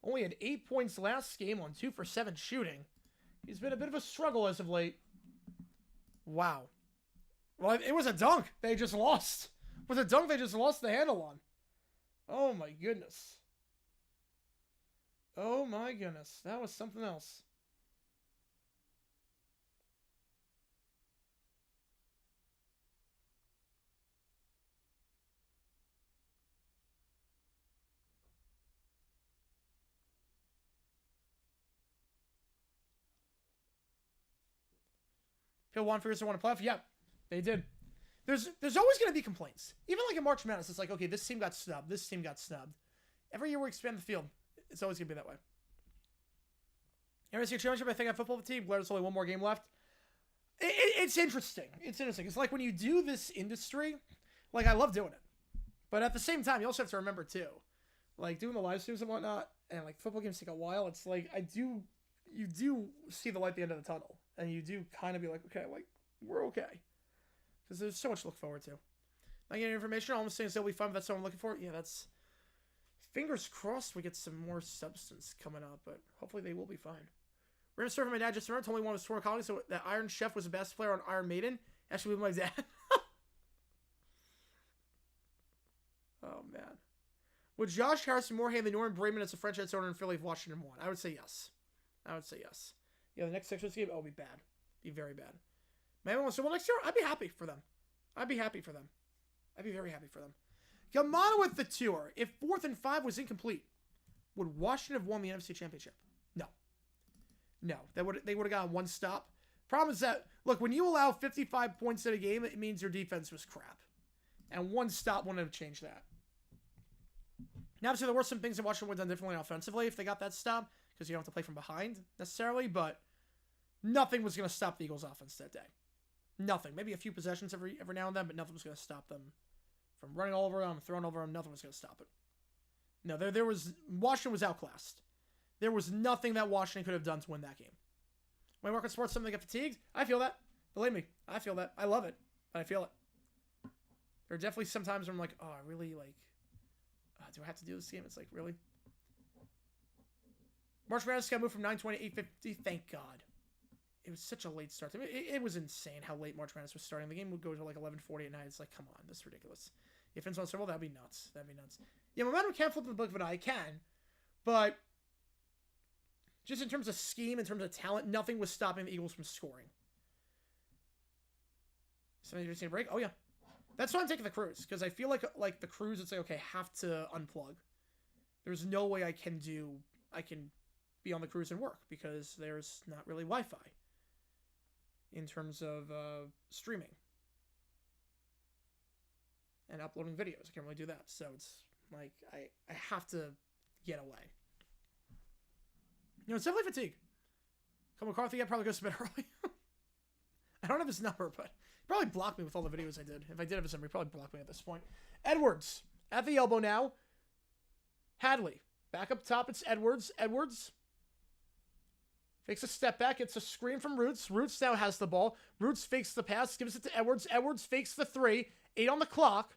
Only had 8 points last game on 2 for 7 shooting. He's been a bit of a struggle as of late. Wow. Well, it was a dunk they just lost. With a dunk they just lost the handle on. Oh my goodness. Oh my goodness. That was something else. Hill won figures to won a playoff. Yep, they did. There's always going to be complaints. Even like in March Madness, it's like, okay, this team got snubbed. This team got snubbed. Every year we expand the field. It's always going to be that way. NBC Championship, I think, on football team. There's only one more game left. It's interesting. It's interesting. It's like when you do this industry, like I love doing it. But at the same time, you also have to remember too, like doing the live streams and whatnot, and like football games take a while. It's like you do see the light at the end of the tunnel, and you do kind of be like, okay, like we're okay, because there's so much to look forward to. Not getting information, all I'm saying is they'll be fun. If that's what I'm looking for, yeah, that's fingers crossed we get some more substance coming up, but hopefully they will be fine. Random story from my dad just remembered, told me one of his former colleagues so that Iron Chef was the best player on Iron Maiden. Actually, with my dad. Oh, man. Would Josh Harris be more hand than Norman Brayman as a franchise owner in Philly if Washington won? I would say yes. I would say yes. Yeah, the next Sixers game, be bad. Be very bad. Man wants to win next year? I'd be happy for them. I'd be happy for them. I'd be very happy for them. Gamana with the tour. If 4th and 5 was incomplete, would Washington have won the NFC Championship? No. No. They would have gotten one stop. Problem is that, look, when you allow 55 points in a game, it means your defense was crap. And one stop wouldn't have changed that. Now, obviously, there were some things that Washington would have done differently offensively if they got that stop, because you don't have to play from behind, necessarily, but nothing was going to stop the Eagles' offense that day. Nothing. Maybe a few possessions every now and then, but nothing was going to stop them from running all over them, throwing over them. Nothing was going to stop it. No, Washington was outclassed. There was nothing that Washington could have done to win that game. When I work in sports, something get fatigued. I feel that. Believe me, I feel that. I love it, but I feel it. There are definitely some times where I'm like, oh, I really do I have to do this game? It's like, really? March Madness got moved from 9:20 to 8:50. Thank God. It was such a late start. I mean, it was insane how late March Madness was starting. The game would go to like 11:40 at night. It's like, come on, this is ridiculous. If Finns won Super Bowl, that'd be nuts. That'd be nuts. Yeah, momentum can't flip in the book of an eye. It can, but just in terms of scheme, in terms of talent, nothing was stopping the Eagles from scoring. Somebody just need a break? Oh, yeah. That's why I'm taking the cruise, because I feel like the cruise, it's like, okay, I have to unplug. There's no way I can be on the cruise and work, because there's not really Wi-Fi in terms of streaming and uploading videos. I can't really do that. So it's like, I have to get away. You know, it's definitely fatigue. Come McCarthy, yeah, probably goes to bed early. I don't have his number, but he probably blocked me with all the videos I did. If I did have his number, he probably blocked me at this point. Edwards, at the elbow now. Hadley, back up top, it's Edwards. Edwards fakes a step back. It's a screen from Roots. Roots now has the ball. Roots fakes the pass, gives it to Edwards. Edwards fakes the 3. 8 on the clock.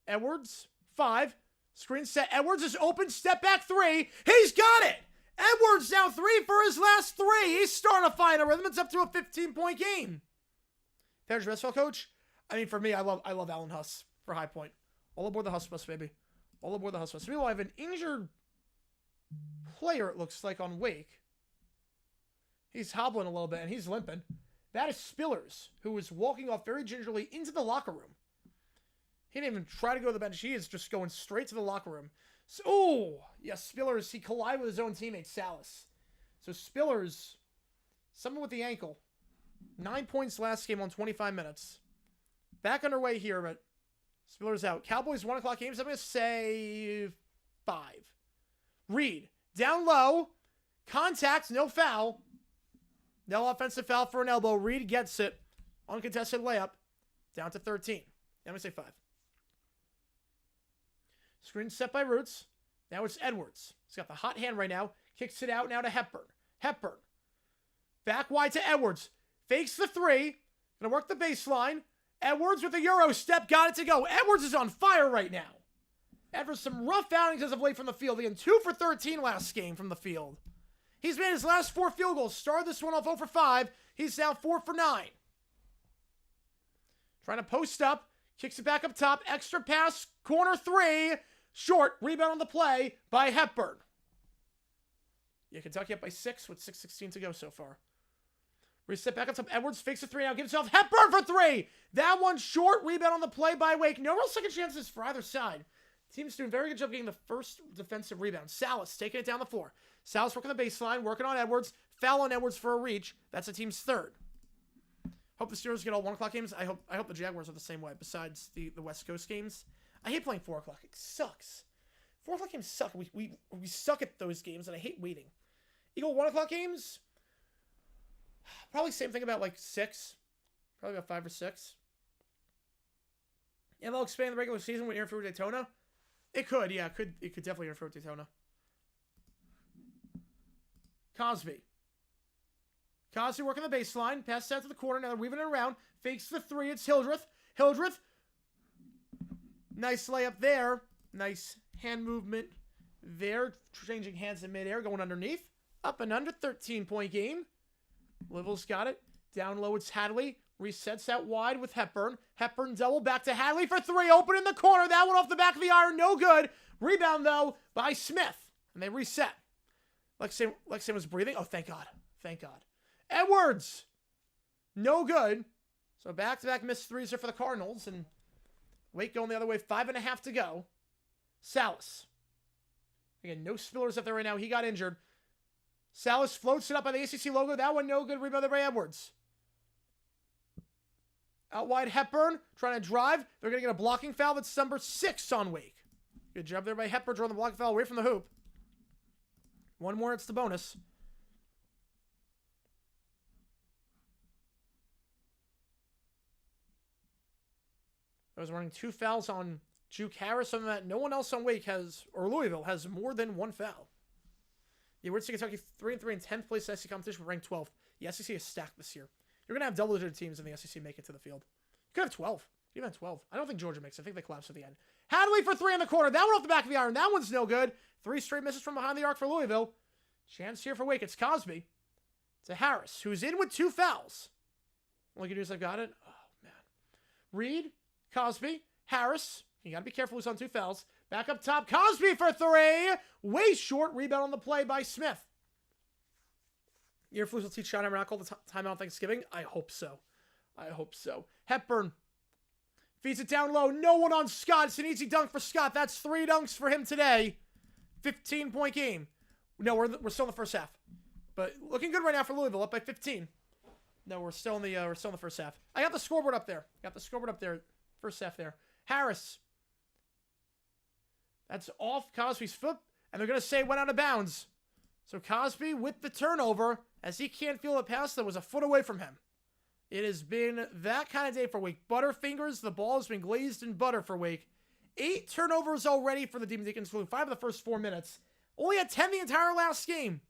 Edwards, 5. Screen set. Edwards is open. Step back 3. He's got it. Edwards now 3 for his last 3. He's starting to find a rhythm. It's up to a 15-point game. There's your best coach. I mean, for me, I love Alan Huss for High Point. All aboard the Huss bus, baby. All aboard the Huss bus. Meanwhile, I have an injured player, it looks like, on Wake. He's hobbling a little bit, and he's limping. That is Spillers, who is walking off very gingerly into the locker room. He didn't even try to go to the bench. He is just going straight to the locker room. So, oh, yes, Spillers, he collided with his own teammate, Salas. So Spillers, someone with the ankle. 9 points last game on 25 minutes. Back underway here, but Spillers out. Cowboys 1 o'clock games, I'm going to say 5. Reed, down low. Contact, no foul. No offensive foul for an elbow. Reed gets it. Uncontested layup. Down to 13. I'm going to say 5. Screen set by Roots. Now it's Edwards. He's got the hot hand right now. Kicks it out now to Hepburn. Hepburn. Back wide to Edwards. Fakes the 3. Gonna work the baseline. Edwards with a Euro step. Got it to go. Edwards is on fire right now. After some rough outings as of late from the field. Again, 2 for 13 last game from the field. He's made his last 4 field goals. Started this one off 0 for 5. He's now 4 for 9. Trying to post up. Kicks it back up top. Extra pass. Corner 3. Short. Rebound on the play by Hepburn. Yeah, Kentucky up by 6 with 6:16 to go so far. Reset back up top. Edwards fakes a 3 now. Gives himself Hepburn for 3. That one short. Rebound on the play by Wake. No real second chances for either side. Team's doing a very good job getting the first defensive rebound. Salas taking it down the floor. Salas working the baseline. Working on Edwards. Foul on Edwards for a reach. That's the team's 3rd. Hope the Steelers get all 1 o'clock games. I hope the Jaguars are the same way, besides the West Coast games. I hate playing 4 o'clock. It sucks. 4 o'clock games suck. We suck at those games, and I hate waiting. Eagle 1 o'clock games, probably same thing about like 6. Probably about 5 or 6. And they'll expand the regular season with interfere with Daytona. It could, yeah. It could definitely interfere with Daytona. Cosby working the baseline. Passes out to the corner. Now they're weaving it around. Fakes the 3. It's Hildreth. Nice layup there. Nice hand movement there. Changing hands in midair. Going underneath. Up and under. 13-point game. Louisville's got it. Down low, it's Hadley. Resets out wide with Hepburn. Hepburn double back to Hadley for 3. Open in the corner. That one off the back of the iron. No good. Rebound, though, by Smith. And they reset. Lexington was breathing. Oh, thank God. Thank God. Edwards. No good. So back-to-back missed 3s are for the Cardinals. And Wake going the other way. 5.5 to go. Salas. Again, no spillers up there right now. He got injured. Salas floats it up by the ACC logo. That one no good. Rebounded by Edwards. Out wide, Hepburn trying to drive. They're going to get a blocking foul. That's number 6 on Wake. Good job there by Hepburn drawing the blocking foul away from the hoop. One more, it's the bonus. I was running 2 fouls on Juke Harris, something that no one else on Wake has, or Louisville has more than 1 foul. Yeah, we're Kentucky 3-3 in 10th place in SEC competition, ranked 12th. The SEC is stacked this year. You're going to have double-digit teams in the SEC make it to the field. You could have 12. You have 12. I don't think Georgia makes it. I think they collapse at the end. Hadley for 3 in the corner. That one off the back of the iron. That one's no good. 3 straight misses from behind the arc for Louisville. Chance here for Wake. It's Cosby. To Harris, who's in with 2 fouls. All you can do is I've got it. Oh, man. Reed, Cosby, Harris. You got to be careful who's on 2 fouls. Back up top. Cosby for 3. Way short. Rebound on the play by Smith. Earflus will teach Schottenheimer not call the timeout on Thanksgiving? I hope so. I hope so. Hepburn feeds it down low. No one on Scott. It's an easy dunk for Scott. That's 3 dunks for him today. 15-point game. No, we're still in the first half. But looking good right now for Louisville, up by 15. No, we're still in the first half. I got the scoreboard up there. First half there. Harris. That's off Cosby's foot, and they're going to say it went out of bounds. So Cosby with the turnover, as he can't feel a pass that was a foot away from him. It has been that kind of day for Wake. Butterfingers, the ball has been glazed in butter for Wake. 8 turnovers already for the Demon Deacons, 5 of the first 4 minutes. Only had 10 the entire last game.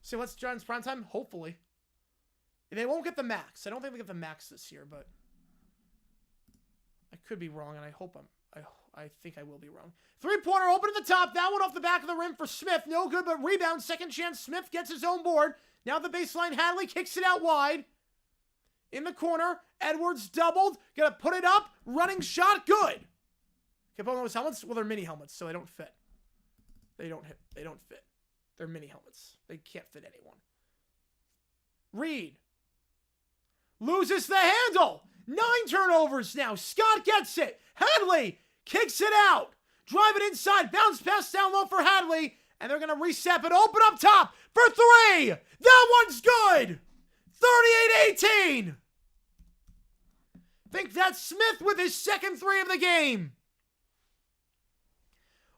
See what's Giants prime time? Hopefully. They won't get the max. I don't think they get the max this year, but I could be wrong, and I think I will be wrong. 3-pointer open at the top. That one off the back of the rim for Smith. No good, but rebound. Second chance. Smith gets his own board. Now the baseline. Hadley kicks it out wide. In the corner. Edwards doubled. Gonna put it up. Running shot. Good. Okay, put on those helmets. Well, they're mini helmets, so they don't fit. They don't fit. They're mini helmets. They can't fit anyone. Reed. Loses the handle. 9 turnovers now. Scott gets it. Hadley kicks it out. Drive it inside. Bounce pass down low for Hadley. And they're going to reset it. Open up top for 3. That one's good. 38-18. Think that's Smith with his second 3 of the game.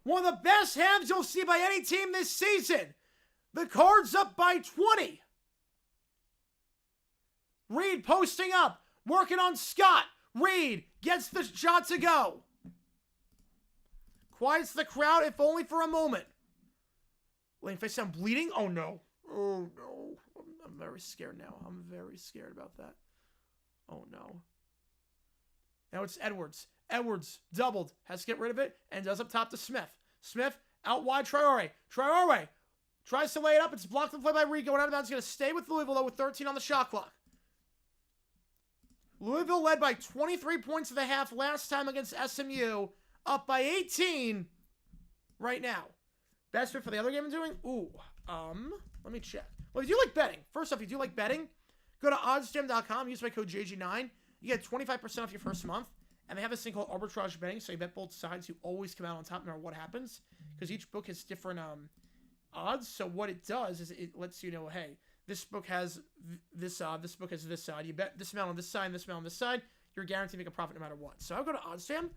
One of the best halves you'll see by any team this season. The Cards up by 20. Reed posting up. Working on Scott. Reed gets the shot to go. Quiets the crowd, if only for a moment. Lane face down bleeding? Oh, no. Oh, no. I'm very scared now. I'm very scared about that. Oh, no. Now it's Edwards. Edwards doubled. Has to get rid of it and does up top to Smith. Smith out wide. Traore. Traore tries to lay it up. It's blocked the play by Reed. Going out of bounds. He's going to stay with Louisville, though, with 13 on the shot clock. Louisville led by 23 points at the half last time against SMU. Up by 18 right now. Best fit for the other game I'm doing? Ooh, let me check. Well, if you like betting, first off, if you do like betting, go to oddsjam.com, use my code JG9. You get 25% off your first month. And they have this thing called arbitrage betting, so you bet both sides. You always come out on top no matter what happens, because each book has different odds. So what it does is it lets you know, hey, This book has this book has this side. You bet this amount on this side, and this amount on this side. You're guaranteed to make a profit no matter what. So I'll go to OddsJam,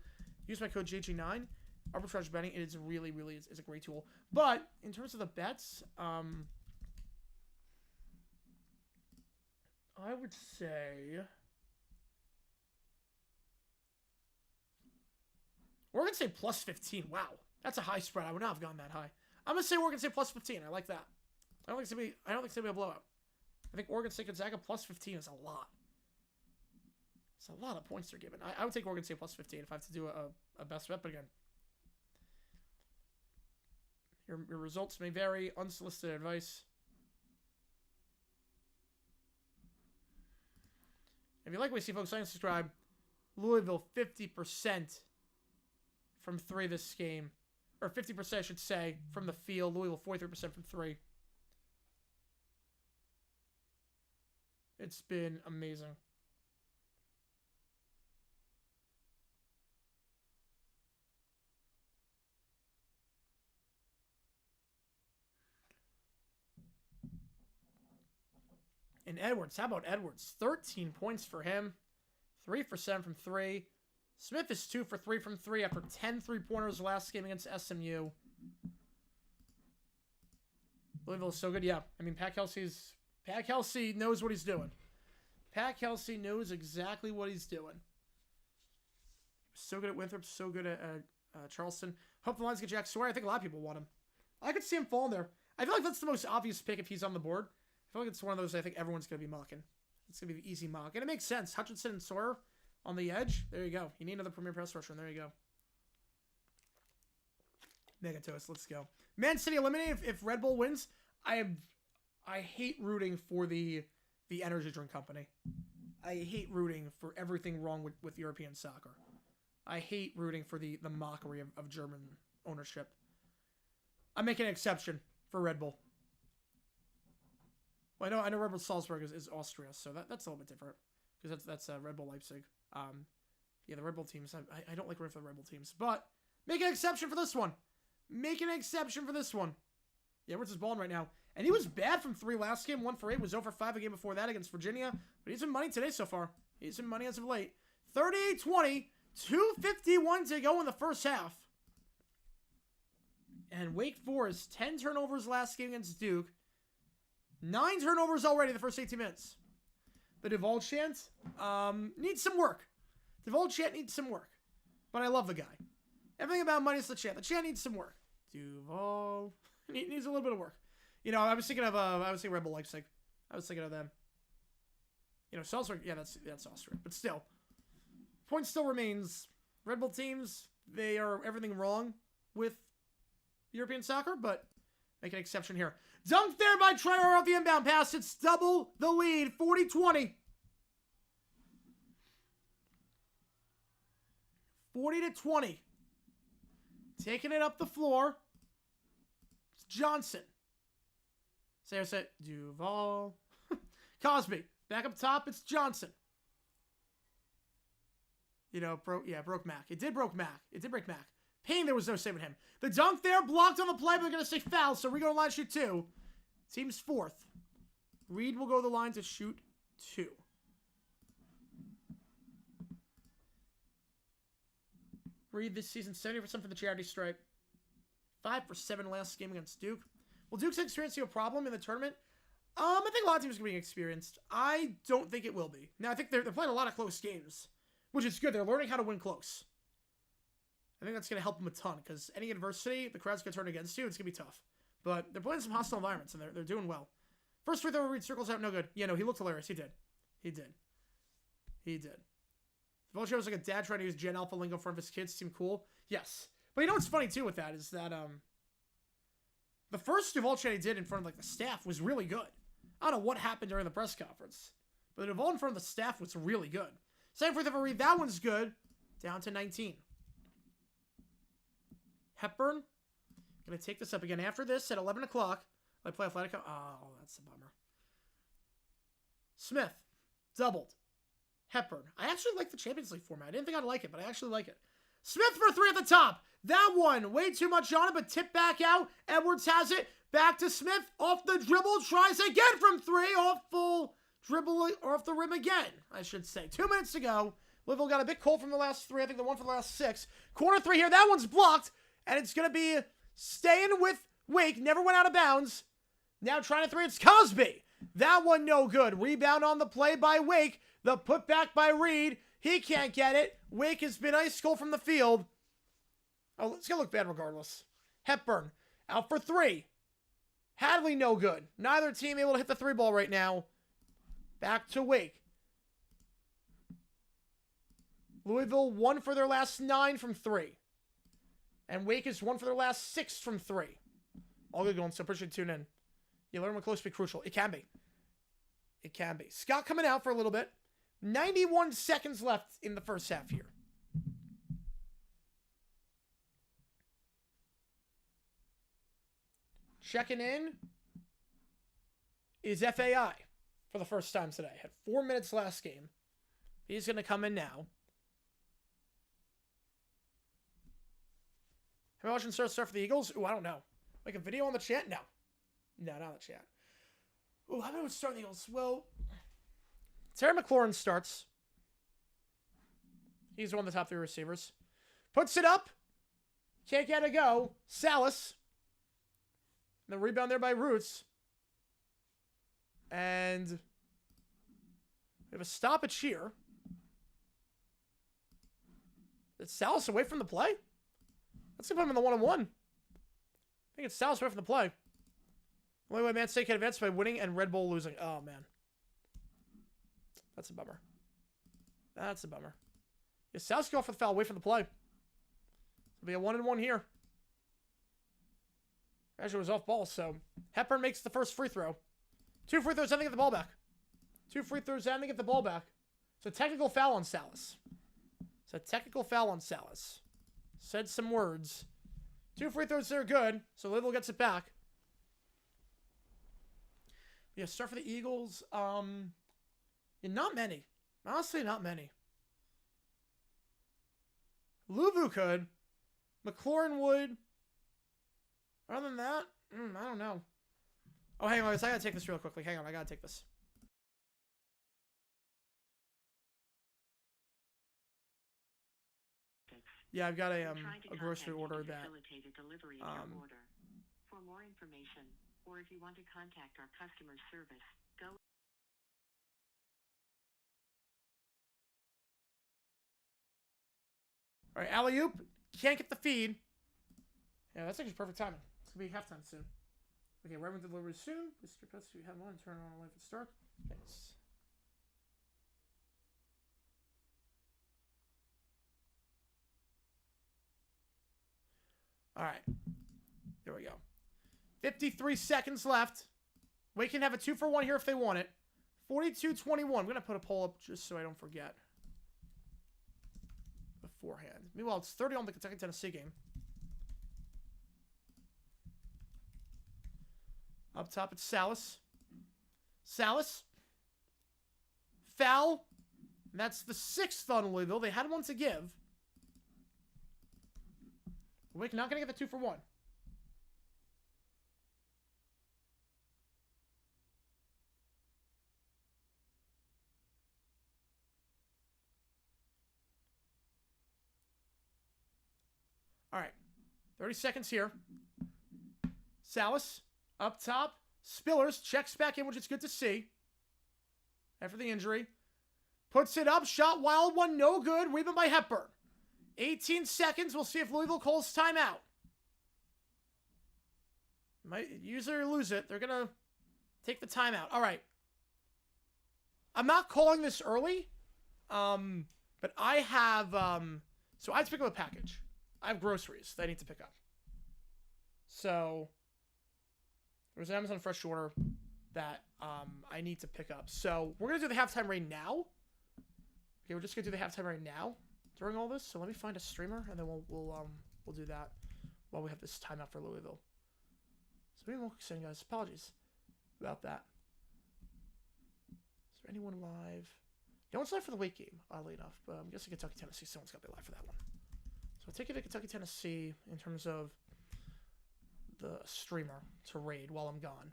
use my code JG9. Arbitrage betting, it is really is a great tool. But in terms of the bets, I would say Oregon State plus 15. Wow, that's a high spread. I would not have gone that high. I'm gonna say Oregon State plus 15. I like that. I don't think it's gonna be a blowout. I think Oregon State Gonzaga plus 15 is a lot. It's a lot of points they're given. I would take Oregon State plus 15 if I have to do a best bet. But again, your results may vary. Unsolicited advice. If you like what you see, folks, like and subscribe. Louisville 50% from 3 this game. Or 50%, I should say, from the field. Louisville 43% from 3. It's been amazing. And Edwards, how about Edwards? 13 points for him. 3 for 7 from 3. Smith is 2 for 3 from 3 after 10 3-pointers last game against SMU. Louisville is so good. Yeah, I mean, Pat Kelsey knows what he's doing. Pat Kelsey knows exactly what he's doing. So good at Winthrop, so good at Charleston. Hope the Lions get Jack Sawyer. I think a lot of people want him. I could see him falling there. I feel like that's the most obvious pick if he's on the board. I feel like it's one of those I think everyone's going to be mocking. It's going to be the easy mock. And it makes sense. Hutchinson and Sawyer on the edge. There you go. You need another premier pass rusher, and there you go. Mega Toast. Let's go. Man City eliminated if Red Bull wins. I hate rooting for the energy drink company. I hate rooting for everything wrong with European soccer. I hate rooting for the mockery of German ownership. I'm making an exception for Red Bull. Well, I know Red Bull Salzburg is Austria, so that's a little bit different because that's Red Bull Leipzig. Yeah, the Red Bull teams. I don't like rooting for the Red Bull teams, but make an exception for this one. Make an exception for this one. Yeah, Edwards is balling right now, and he was bad from 3 last game. 1 for 8, was 0 for 5 the game before that against Virginia, but he's in money today so far. He's in money as of late. 38-20, 2:51 to go in the first half. And Wake Forest 10 turnovers last game against Duke. 9 turnovers already in the first 18 minutes. The Duval chant needs some work. Duval chant needs some work. But I love the guy. Everything about money is the chant. The chant needs some work. Duval needs a little bit of work. You know, I was thinking Red Bull Leipzig. I was thinking of them. You know, Salzburg, yeah, that's Austria. But still, point still remains. Red Bull teams, they are everything wrong with European soccer, but make an exception here. Dunked there by Traore off the inbound pass. It's double the lead, 40-20. 40-20. Taking it up the floor. It's Johnson. Say Duval. Cosby. Back up top, it's Johnson. You know, broke Mac. It did break Mac. Payne, there was no saving him. The dunk there, blocked on the play, but they're going to say foul, so we go to the line to shoot 2. Team's 4th. Reed will go to the line to shoot 2. Reed this season, 70% for the charity stripe. 5 for 7 last game against Duke. Will Duke's experiencing a problem in the tournament? I think a lot of teams are being experienced. I don't think it will be. Now, I think they're playing a lot of close games, which is good. They're learning how to win close. I think that's going to help them a ton because any adversity, the crowd's going to turn against you. It's going to be tough. But they're playing some hostile environments, and they're doing well. First free throw, Reed circles out, no good. Yeah, no, he looked hilarious. He did. Vulture was like a dad trying to use Gen Alpha lingo in front of his kids. Seemed cool. Yes. But you know what's funny, too, with that is that the first Duval chat he did in front of the staff was really good. I don't know what happened during the press conference. But the Duval in front of the staff was really good. Second free throw, Reed. That one's good. Down to 19. Hepburn, going to take this up again after this at 11 o'clock. I play Atletico. Oh, that's a bummer. Smith, doubled. Hepburn. I actually like the Champions League format. I didn't think I'd like it, but I actually like it. Smith for 3 at the top. That one, way too much on it, but tipped back out. Edwards has it. Back to Smith. Off the dribble. Tries again from 3. Off full dribble, or off the rim again, I should say. 2 minutes to go. Louisville got a bit cold from the last 3. I think the one from the last 6. Corner 3 here. That one's blocked. And it's going to be staying with Wake. Never went out of bounds. Now trying to 3. It's Cosby. That one no good. Rebound on the play by Wake. The putback by Reed. He can't get it. Wake has been ice cold from the field. Oh, it's going to look bad regardless. Hepburn out for 3. Hadley no good. Neither team able to hit the 3 ball right now. Back to Wake. Louisville 1 for their last 9 from 3. And Wake is 1 for their last 6 from 3. All good going, so appreciate you tune in. You learn when close to be crucial. It can be. It can be. Scott coming out for a little bit. 91 seconds left in the first half here. Checking in is FAI for the first time today. Had 4 minutes last game. He's going to come in now. Have I watching start for the Eagles? Ooh, I don't know. Like a video on the chat? No. No, not the chat. Ooh, how about we start the Eagles? Well, Terry McLaurin starts. He's one of the top 3 receivers. Puts it up. Can't get it go. Salas. The rebound there by Roots. And we have a stoppage here. Is Salas away from the play? Let's put him in the 1-on-1. I think it's Salas away from the play. The only way Man State can advance by winning and Red Bull losing. Oh, man. That's a bummer. That's a bummer. Yeah, Salas go off for the foul away from the play. It'll be a 1-on-1 here. Actually, was off ball, so Hepburn makes the first free throw. 2 free throws, and they get the ball back. 2 free throws, and they get the ball back. So technical foul on Salas. Said some words. 2 free throws, they're good. So Louisville gets it back. Yeah, start for the Eagles. Yeah, not many. Honestly, not many. Louisville could. McLaurin would. Other than that, I don't know. Oh, hang on, guys. I gotta take this real quickly. Hang on, I gotta take this. Yeah, I've got a grocery order that. For more information, or if you want to contact our customer service, go. All right, alley-oop. Can't get the feed. Yeah, that's actually perfect timing. It's gonna be halftime soon. Okay, Reverend delivers soon. Please skip us if you have one. Turn on life at start. Thanks. All right. There we go. 53 seconds left. We can have a 2-for-1 here if they want it. 42-21. I'm going to put a poll up just so I don't forget beforehand. Meanwhile, it's 30 on the Kentucky-Tennessee game. Up top, it's Salas. Salas. Foul. And that's the 6th on Louisville. They had one to give. We're not going to get the 2-for-1. All right. 30 seconds here. Salas. Up top. Spillers. Checks back in, which is good to see. After the injury. Puts it up. Shot wild one. No good. Rebound by Hepburn. 18 seconds. We'll see if Louisville calls timeout. Might use it or lose it. They're going to take the timeout. All right. I'm not calling this early. But I have... so I have to pick up a package. I have groceries that I need to pick up. So... there's an Amazon Fresh order that I need to pick up. So we're going to do the halftime right now. Okay, we're just going to do the halftime right now during all this. So let me find a streamer, and then we'll do that while we have this timeout for Louisville. So maybe we'll send guys apologies about that. Is there anyone live? No one's live for the Wake game, oddly enough. But I'm guessing Kentucky, Tennessee, someone's got to be live for that one. So take it to Kentucky, Tennessee in terms of the streamer to raid while I'm gone.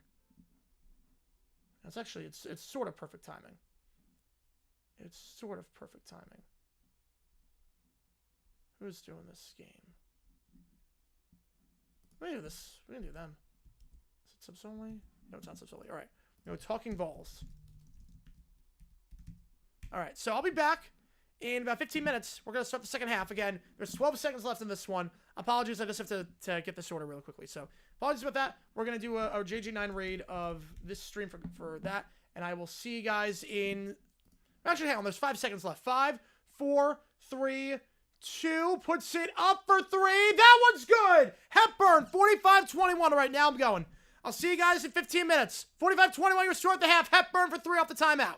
That's actually, it's sort of perfect timing. It's sort of perfect timing. Who's doing this game? We're gonna do this. We're gonna do them. Is it subs only? No, it's not subs only. All right. No, Talking Balls. All right, so I'll be back in about 15 minutes. We're going to start the second half. Again, there's 12 seconds left in this one. Apologies, I just have to get this order really quickly. So apologies about that. We're going to do a JG9 raid of this stream for that. And I will see you guys in... Actually, hang on. There's 5 seconds left. 5, 4, 3, 2. Puts it up for 3. That one's good. Hepburn, 45-21. All right, now I'm going. I'll see you guys in 15 minutes. 45-21, you start the half. Hepburn for 3 off the timeout.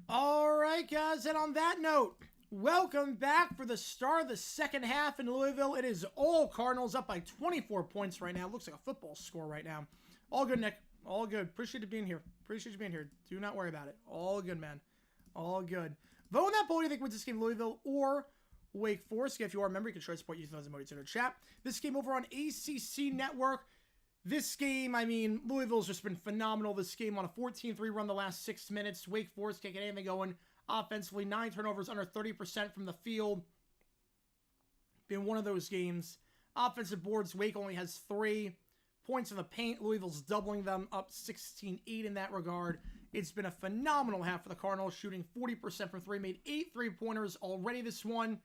All right, guys, and on that note, welcome back for the start of the second half in Louisville. It is all Cardinals up by 24 points right now. It looks like a football score right now. All good, Nick. All good. Appreciate you being here. Appreciate you being here. Do not worry about it. All good, man. All good. Vote on that poll. Do you think wins this game, Louisville or Wake Forest? If you are a member, you can try to support youth and emotes in the chat. This game over on ACC Network. This game, I mean, Louisville's just been phenomenal. This game on a 14-3 run the last 6 minutes. Wake Forest can't get anything going offensively. 9 turnovers, under 30% from the field. Been one of those games. Offensive boards, Wake only has 3 points in the paint. Louisville's doubling them, up 16-8 in that regard. It's been a phenomenal half for the Cardinals, shooting 40% from 3. Made 8 3-pointers already this one.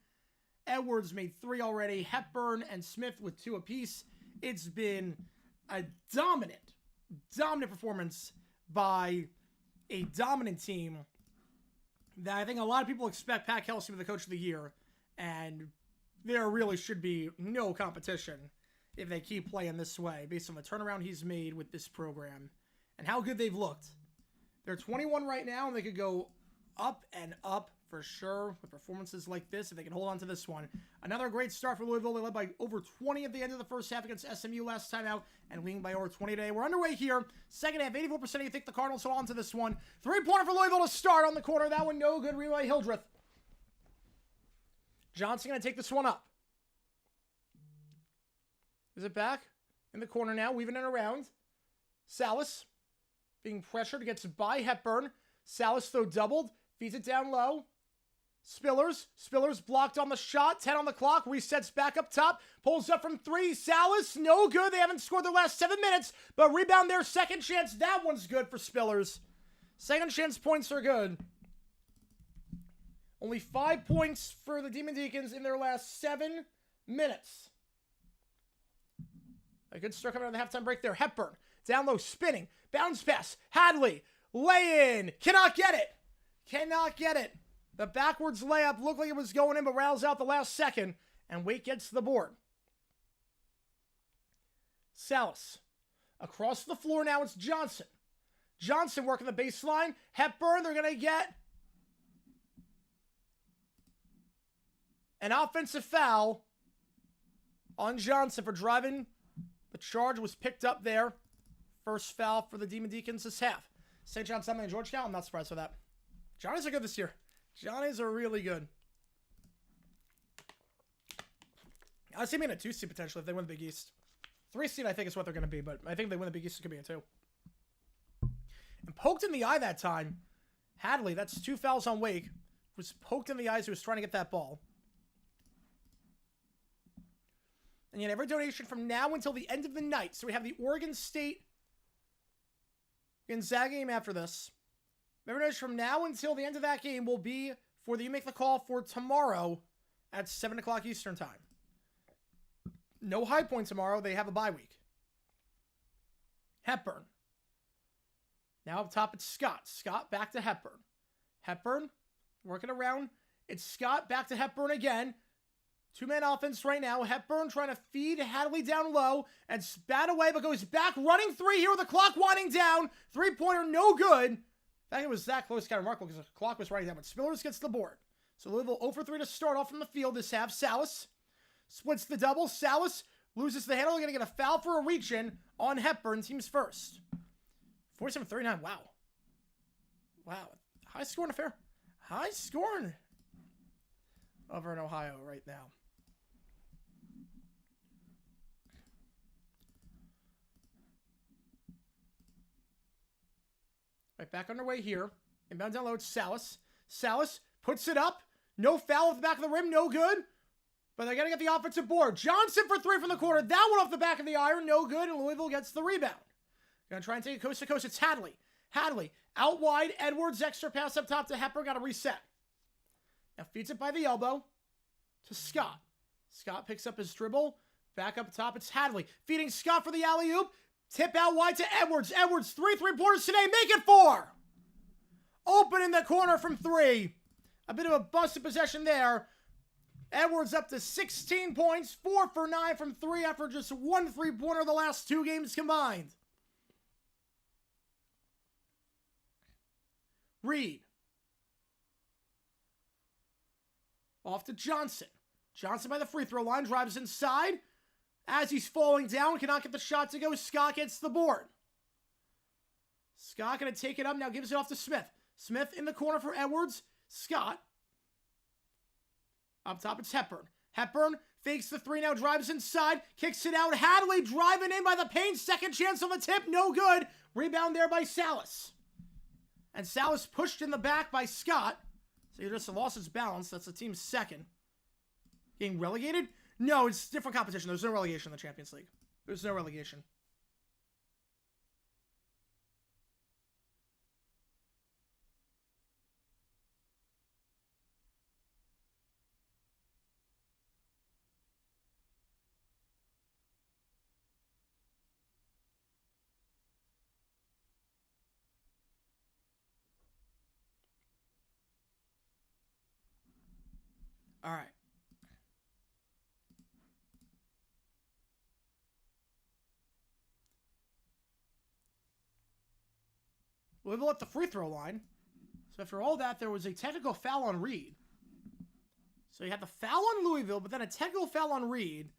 Edwards made 3 already. Hepburn and Smith with 2 apiece. It's been a dominant performance by a dominant team that I think a lot of people expect Pat Kelsey to be the coach of the year, and there really should be no competition if they keep playing this way based on the turnaround he's made with this program and how good they've looked. They're 21 right now, and they could go up and up for sure with performances like this if they can hold on to this one. Another great start for Louisville. They led by over 20 at the end of the first half against SMU last time out and leading by over 20 today. We're underway here. Second half, 84% of you think the Cardinals hold on to this one. 3-pointer for Louisville to start on the corner. That one no good. Relay Hildreth. Johnson going to take this one up. Is it back? in the corner now, weaving it around. Salas being pressured, gets by Hepburn. Salas, though, doubled. Feeds it down low. Spillers blocked on the shot. 10 on the clock. Resets back up top. Pulls up from 3. Salas, no good. They haven't scored the last 7 minutes. But rebound there. Second chance. That one's good for Spillers. Second chance points are good. Only 5 points for the Demon Deacons in their last 7 minutes. A good start coming on the halftime break there. Hepburn. Down low. Spinning. Bounce pass. Hadley. Lay in. Cannot get it. Cannot get it. The backwards layup looked like it was going in, but rattles out the last second, and Wake gets the board. Salas. Across the floor now, it's Johnson. Johnson working the baseline. Hepburn, they're going to get an offensive foul on Johnson for driving. The charge was picked up there. First foul for the Demon Deacons this half. St. John's Summit and Georgetown, I'm not surprised with that. Johnnies are good this year. Johnnies are really good. I see them in a 2 seed potentially if they win the Big East. 3 seed I think is what they're going to be, but I think if they win the Big East, it could be a 2. And poked in the eye that time. Hadley, that's 2 fouls on Wake. Was poked in the eyes. He was trying to get that ball. And yet every donation from now until the end of the night. So we have the Oregon State Gonzaga game after this. Every donation from now until the end of that game will be for the You Make the Call for tomorrow at 7 o'clock Eastern time. No High Point tomorrow. They have a bye week. Hepburn. Now up top, it's Scott. Scott back to Hepburn. Hepburn working around. It's Scott back to Hepburn again. 2-man offense right now. Hepburn trying to feed Hadley down low and spat away, but goes back. Running 3 here with the clock winding down. 3-pointer, no good. I think it was that close, kind of remarkable because the clock was winding down, but Spillers gets the board. So Louisville 0 for 3 to start off from the field this half. Salas splits the double. Salas loses the handle. Going to get a foul for a reach-in on Hepburn. Team's first. 47-39. Wow. Wow. High scoring affair. High scoring over in Ohio right now. Right, back underway here. Inbound down low, it's Salas. Salas puts it up. No foul off the back of the rim, no good. But they're going to get the offensive board. Johnson for 3 from the corner. That one off the back of the iron, no good. And Louisville gets the rebound. Going to try and take it coast to coast. It's Hadley. Hadley out wide. Edwards, extra pass up top to Hepburn. Got to reset. Now feeds it by the elbow to Scott. Scott picks up his dribble. Back up top, it's Hadley. Feeding Scott for the alley-oop. Tip out wide to Edwards. Edwards, 3 3-pointers today. Make it 4. Open in the corner from 3. A bit of a busted possession there. Edwards up to 16 points. 4 for 9 from 3 after just 1 3-pointer the last 2 games combined. Reed. Off to Johnson. Johnson by the free throw line. Drives inside. As he's falling down, cannot get the shot to go. Scott gets the board. Scott going to take it up now, gives it off to Smith. Smith in the corner for Edwards. Scott. Up top, it's Hepburn. Hepburn fakes the 3 now, drives inside, kicks it out. Hadley driving in by the paint. Second chance on the tip, no good. Rebound there by Salas. And Salas pushed in the back by Scott. So he just lost his balance. That's the team's second. Getting relegated? No, it's different competition. There's no relegation in the Champions League. There's no relegation. All right. Louisville at the free throw line. So after all that, there was a technical foul on Reed. So you had the foul on Louisville, but then a technical foul on Reed.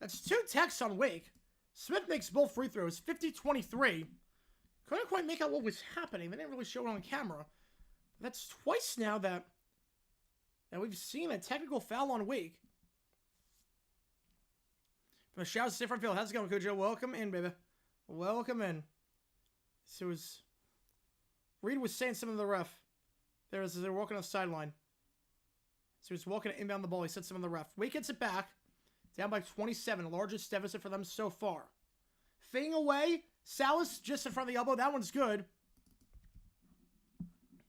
That's 2 techs on Wake. Smith makes both free throws, 50-23. Couldn't quite make out what was happening. They didn't really show it on camera. But that's twice now that we've seen a technical foul on Wake. From the shouts to different field. How's it going, Cujo? Welcome in, baby. Welcome in. So Reed was saying something to the ref. They're walking on the sideline. So he was walking to inbound the ball. He said something to the ref. Wade gets it back. Down by 27. Largest deficit for them so far. Fading away. Salas just in front of the elbow. That one's good.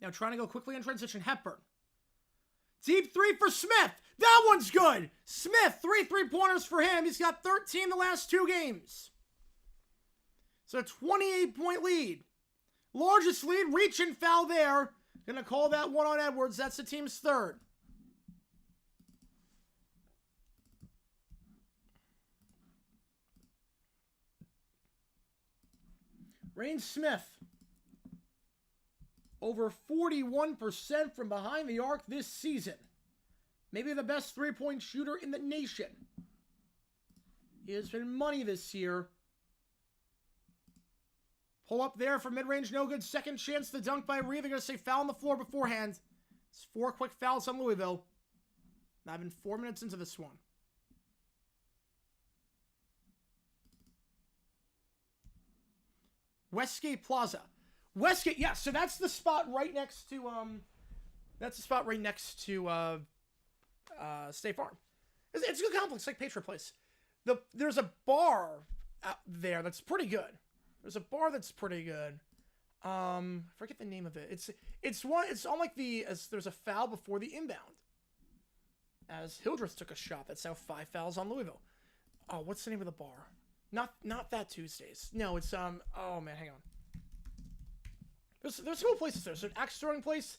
Now trying to go quickly in transition. Hepburn. Deep three for Smith. That one's good. Smith, 3-3-pointers for him. He's got 13 the last 2 games. So a 28-point lead. Largest lead. Reach and foul there. Gonna call that one on Edwards. That's the team's 3rd. Rain Smith. Over 41% from behind the arc this season. Maybe the best 3-point shooter in the nation. He has been money this year. Pull up there for mid-range, no good. Second chance to dunk by Reed. They're going to say foul on the floor beforehand. It's 4 quick fouls on Louisville. Not even 4 minutes into this one. Westgate Plaza. Westgate, yeah, so that's the spot right next to, State Farm. It's a good complex, like Patriot Place. There's a bar out there that's pretty good. I forget the name of it. It's on like there's a foul before the inbound. As Hildreth took a shot. That's now 5 fouls on Louisville. Oh, what's the name of the bar? Not that Tuesdays. No, it's oh man, hang on. There's cool places there. So an axe throwing place.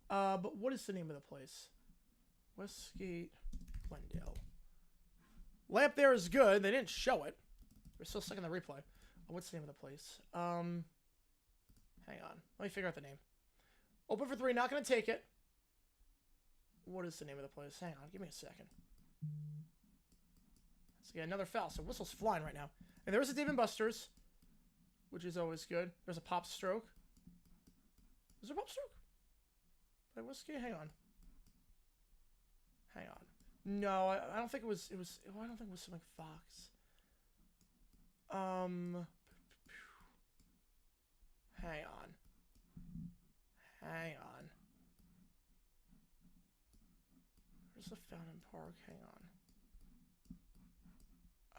But what is the name of the place? Westgate, Glendale. Lamp there is good. They didn't show it. We're still stuck in the replay. Oh, what's the name of the place? Hang on. Let me figure out the name. Open for 3. Not going to take it. What is the name of the place? Hang on. Give me a second. Let's get another foul. So whistle's flying right now. And there's a Dave & Buster's, which is always good. There's a Pop Stroke. Is there a Pop Stroke? Wait, whiskey? Hang on. No, I don't think it was. I don't think it was something like Fox. Hang on. Where's the Fountain Park? Hang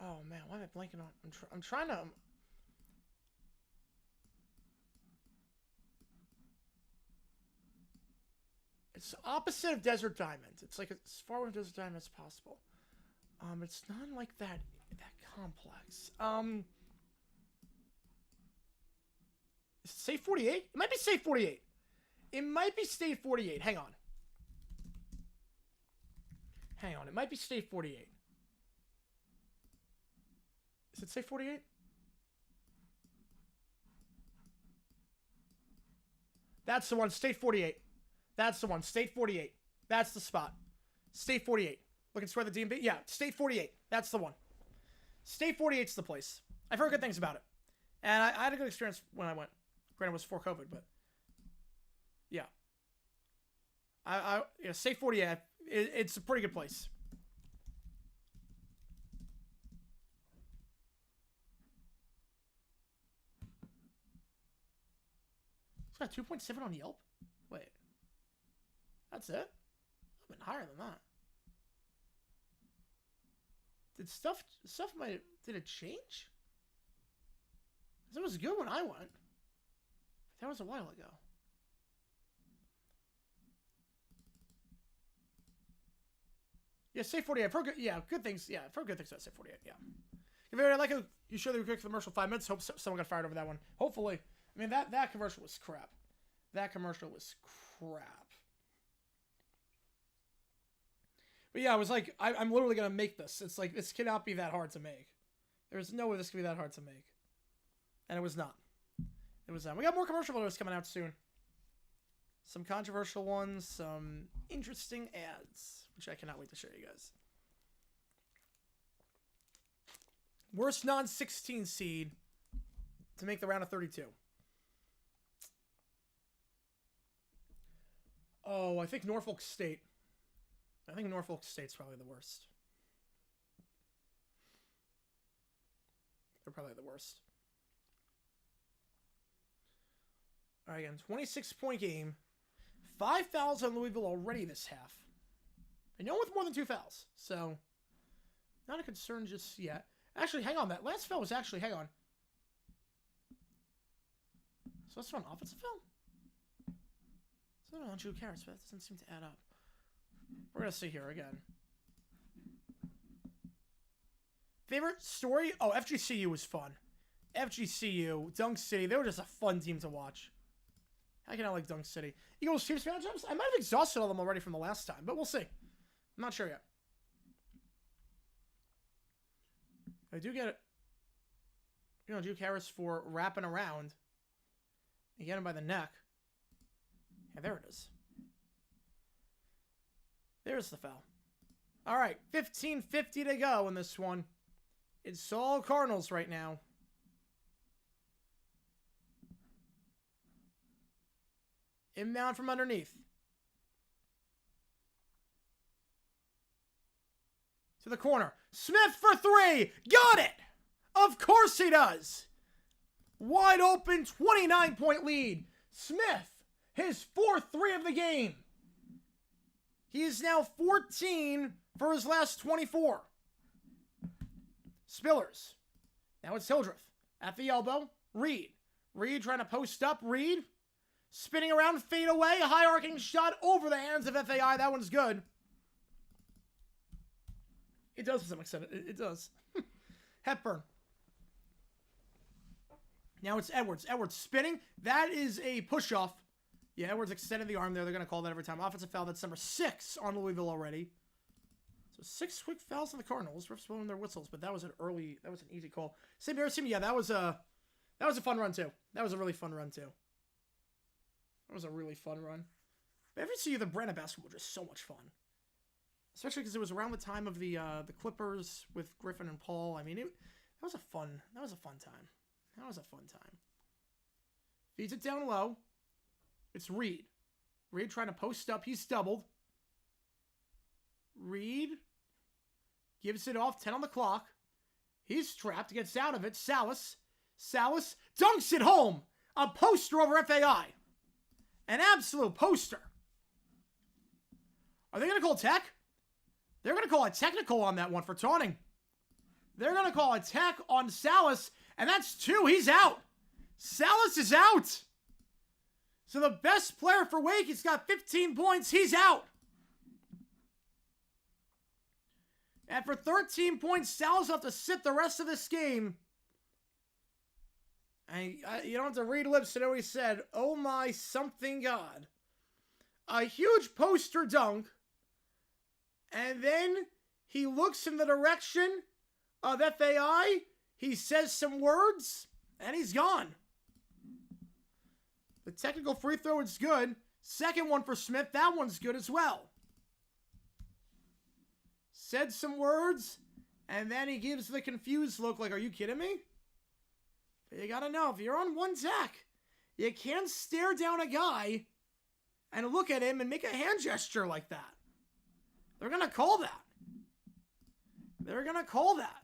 on. Oh man, why am I blanking on? I'm trying to. It's opposite of Desert Diamond. It's like as far away from Desert Diamond as possible. It's not like that complex. Is it State 48? It might be State 48. It might be State 48. Hang on. It might be State 48. Is it State 48? That's the one. State 48. That's the one. State 48. That's the spot. State 48. Looking to where the DMV? Yeah, State 48. That's the one. State 48's the place. I've heard good things about it. And I had a good experience when I went. Granted, it was before COVID, but yeah. State 48, it's a pretty good place. It's got 2.7 on Yelp? Wait. That's it? I've been higher than that. Did it change? It was good when I went. That was a while ago. Yeah, State 48. I've heard good, good things. Yeah, I've heard good things about State 48. Yeah. If I like how you showed the quick commercial 5 minutes. Hope someone got fired over that one. Hopefully. I mean, that commercial was crap. But yeah, I was like, I'm literally going to make this. It's like, this cannot be that hard to make. There's no way this can be that hard to make. And it was not. We got more commercial videos coming out soon. Some controversial ones, some interesting ads, which I cannot wait to show you guys. Worst non-16 seed to make the round of 32. Oh, I think Norfolk State. I think Norfolk State's probably the worst. They're probably the worst. All right, again, 26-point game. 5 fouls on Louisville already this half. And no one with more than 2 fouls. So, not a concern just yet. Actually, hang on. That last foul was actually, hang on. So that's an offensive foul? So I don't know, Drew Carrots, but that doesn't seem to add up. We're going to see here again. Favorite story? Oh, FGCU was fun. FGCU, Dunk City, they were just a fun team to watch. How can I like Dunk City? Eagles Chiefs matchups? I might have exhausted all of them already from the last time, but we'll see. I'm not sure yet. I do get it. Duke Harris for wrapping around. You get him by the neck. Yeah, there it is. There's the foul. All right, 15:50 to go in this one. It's all Cardinals right now. Inbound from underneath. To the corner. Smith for 3. Got it! Of course he does. Wide open 29-point lead. Smith, his 4th 3 of the game. He is now 14 for his last 24. Spillers. Now it's Hildreth. At the elbow. Reed. Reed trying to post up. Reed. Spinning around, fade away. A high arcing shot over the hands of FAI. That one's good. It does to some extent. It does. Hepburn. Now it's Edwards. Edwards spinning. That is a push-off. Yeah, Edwards extended the arm there. They're going to call that every time. Offensive foul. That's number 6 on Louisville already. So 6 quick fouls on the Cardinals. Refs blowing their whistles, but that was an easy call. Same here, yeah, that was a fun run too. That was a really fun run too. That was a really fun run. But every see the brand of basketball was just so much fun. Especially because it was around the time of the Clippers with Griffin and Paul. I mean, that was a fun time. That was a fun time. Feeds it down low. It's Reed. Reed trying to post up. He's doubled. Reed gives it off. 10 on the clock. He's trapped. Gets out of it. Salas dunks it home. A poster over FAI. An absolute poster. Are they going to call tech? They're going to call a technical on that one for taunting. They're going to call a tech on Salas, and that's 2. He's out. Salas is out. So the best player for Wake, he's got 15 points. He's out. And for 13 points, Salas will have to sit the rest of this game. You don't have to read lips to know what he said. Oh my something God. A huge poster dunk. And then he looks in the direction of FAI. He says some words. And he's gone. The technical free throw is good. Second one for Smith. That one's good as well. Said some words. And then he gives the confused look like, are you kidding me? You gotta know, if you're on one tech, you can't stare down a guy and look at him and make a hand gesture like that. They're gonna call that. They're gonna call that.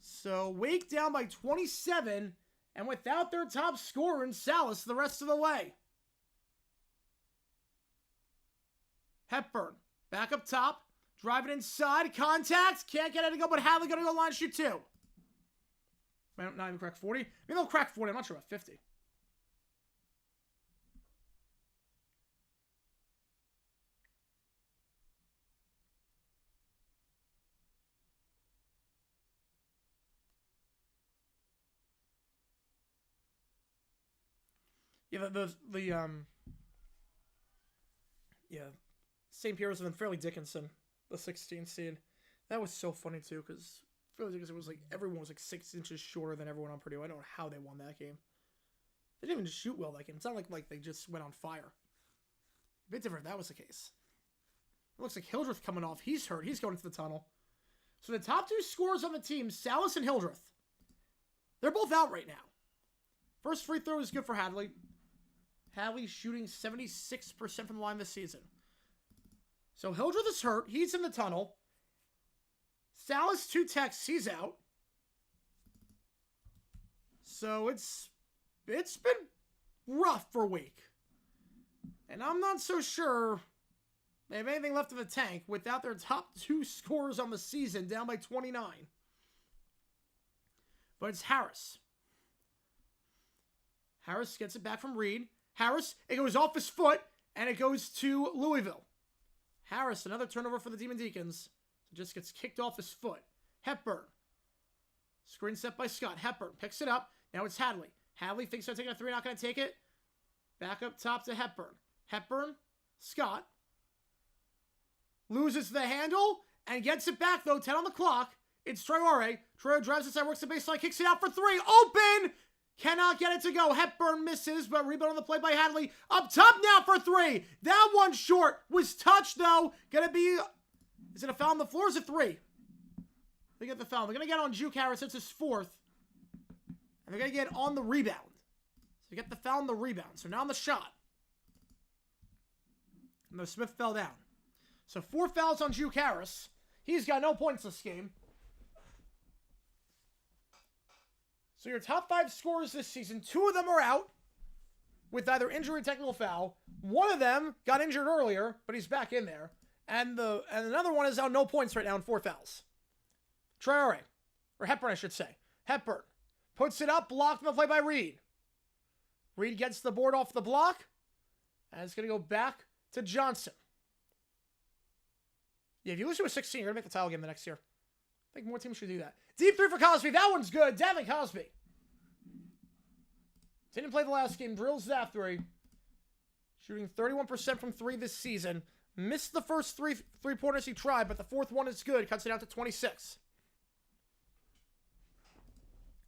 So, Wake down by 27, and without their top scorer in Salas the rest of the way. Hepburn, back up top, driving inside, contact, can't get it to go, but Hadley gonna go line shoot 2. Not even crack 40. Maybe they'll crack 40. I'm not sure about 50. Yeah, St. Pierre's and then Fairleigh Dickinson, the 16th seed. That was so funny too, because it was like everyone was like 6 inches shorter than everyone on Purdue. I don't know how they won that game. They didn't even shoot well that game. It's not like they just went on fire. A bit different if that was the case. It looks like Hildreth coming off. He's hurt. He's going into the tunnel. So the top 2 scorers on the team, Salas and Hildreth. They're both out right now. First free throw is good for Hadley. Hadley shooting 76% from the line this season. So Hildreth is hurt. He's in the tunnel. Salas 2 techs, he's out. So it's been rough for Wake. And I'm not so sure they have anything left in the tank without their top 2 scorers on the season, down by 29. But it's Harris. Harris gets it back from Reed. Harris, it goes off his foot, and it goes to Louisville. Harris, another turnover for the Demon Deacons. It just gets kicked off his foot. Hepburn. Screen set by Scott. Hepburn picks it up. Now it's Hadley. Hadley thinks they're taking a 3, not going to take it. Back up top to Hepburn. Hepburn, Scott. Loses the handle and gets it back, though. 10 on the clock. It's Traore. Traore drives inside, works the baseline, kicks it out for 3. Open! Cannot get it to go. Hepburn misses, but rebound on the play by Hadley. Up top now for 3. That one short. Was touched, though. Gonna be... Is it a foul on the floor or is it 3? They get the foul. They're gonna get on Juke Harris. It's his 4th. And they're gonna get on the rebound. So you get the foul on the rebound. So now on the shot. And the Smith fell down. So 4 fouls on Juke Harris. He's got no points this game. So your top 5 scorers this season, 2 of them are out with either injury or technical foul. One of them got injured earlier, but he's back in there. And another one is out no points right now in 4 fouls. Traore, or Hepburn, I should say. Hepburn puts it up, blocked on the play by Reed. Reed gets the board off the block, and it's going to go back to Johnson. Yeah, if you lose to a 16, you're going to make the title game the next year. I think more teams should do that. Deep 3 for Cosby. That one's good. Devin Cosby. Didn't play the last game. Drills that 3. Shooting 31% from 3 this season. Missed the first 3 three-pointers he tried, but the 4th one is good. Cuts it out to 26.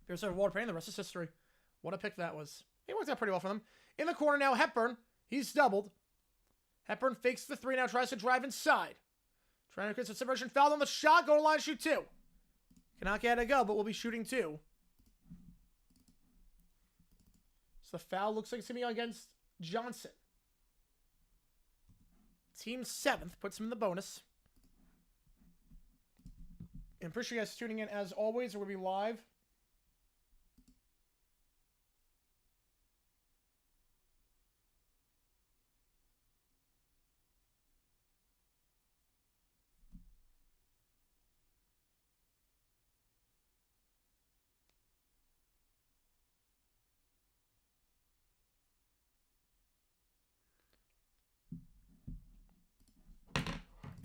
There's a Walter Payne. The rest is history. What a pick that was. He worked out pretty well for them. In the corner now, Hepburn. He's doubled. Hepburn fakes the 3 now. Tries to drive inside. Trying to create some subversion. Fouled on the shot. Go to line, shoot 2. Cannot get it to go, but we'll be shooting 2. So the foul looks like it's going to be against Johnson. Team 7th puts him in the bonus. And appreciate you guys tuning in as always. We'll be live.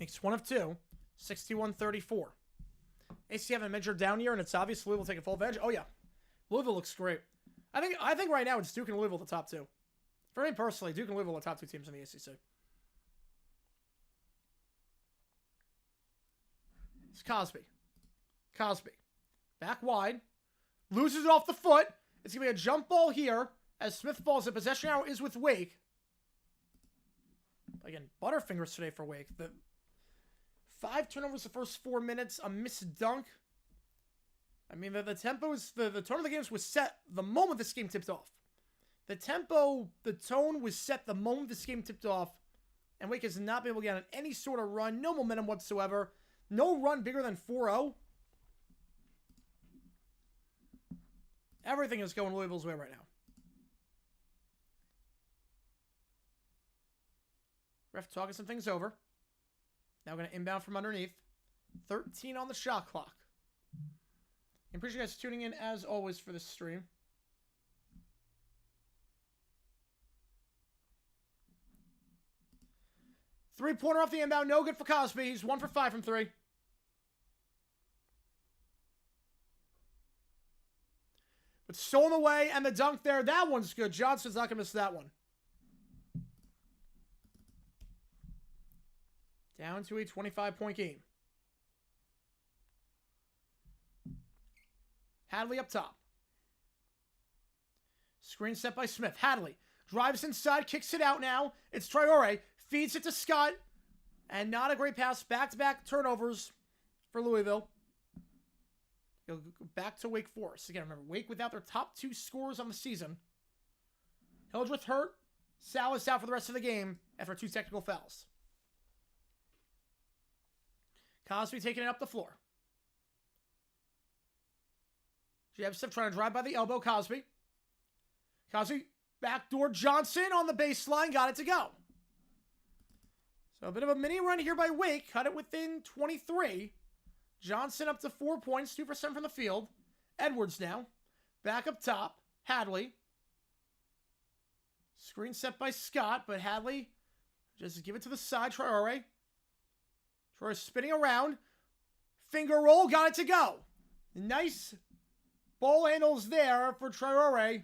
Makes 1 of 2. 61-34. AC having a major down year, and it's obvious Louisville taking full advantage. Oh, yeah. Louisville looks great. I think right now it's Duke and Louisville the top 2. For me personally, Duke and Louisville are the top 2 teams in the ACC. It's Cosby. Cosby. Back wide. Loses it off the foot. It's going to be a jump ball here as Smith falls. The possession now is with Wake. Again, butterfingers today for Wake. The 5 turnovers the first 4 minutes, a missed dunk. I mean, the tempo is, the tone of the games was set the moment this game tipped off. The tone was set the moment this game tipped off, and Wake has not been able to get on any sort of run, no momentum whatsoever, no run bigger than 4-0. Everything is going Louisville's way right now. Ref talking some things over. Now going to inbound from underneath. 13 on the shot clock. I appreciate you guys tuning in as always for this stream. Three-pointer off the inbound. No good for Cosby. He's 1 for 5 from 3. But stolen away, and the dunk there. That one's good. Johnson's not going to miss that one. Down to a 25-point game. Hadley up top. Screen set by Smith. Hadley drives inside, kicks it out now. It's Traore. Feeds it to Scott. And not a great pass. Back-to-back turnovers for Louisville. He'll go back to Wake Forest. Again, remember, Wake without their top 2 scorers on the season. Hildreth hurt. Salas out for the rest of the game after 2 technical fouls. Cosby taking it up the floor. Jab step trying to drive by the elbow. Cosby. Cosby, backdoor Johnson on the baseline. Got it to go. So a bit of a mini run here by Wake. Cut it within 23. Johnson up to 4 points. 2 for 7 from the field. Edwards now. Back up top. Hadley. Screen set by Scott, but Hadley just give it to the side. Traore. Traore spinning around. Finger roll. Got it to go. Nice ball handles there for Traore.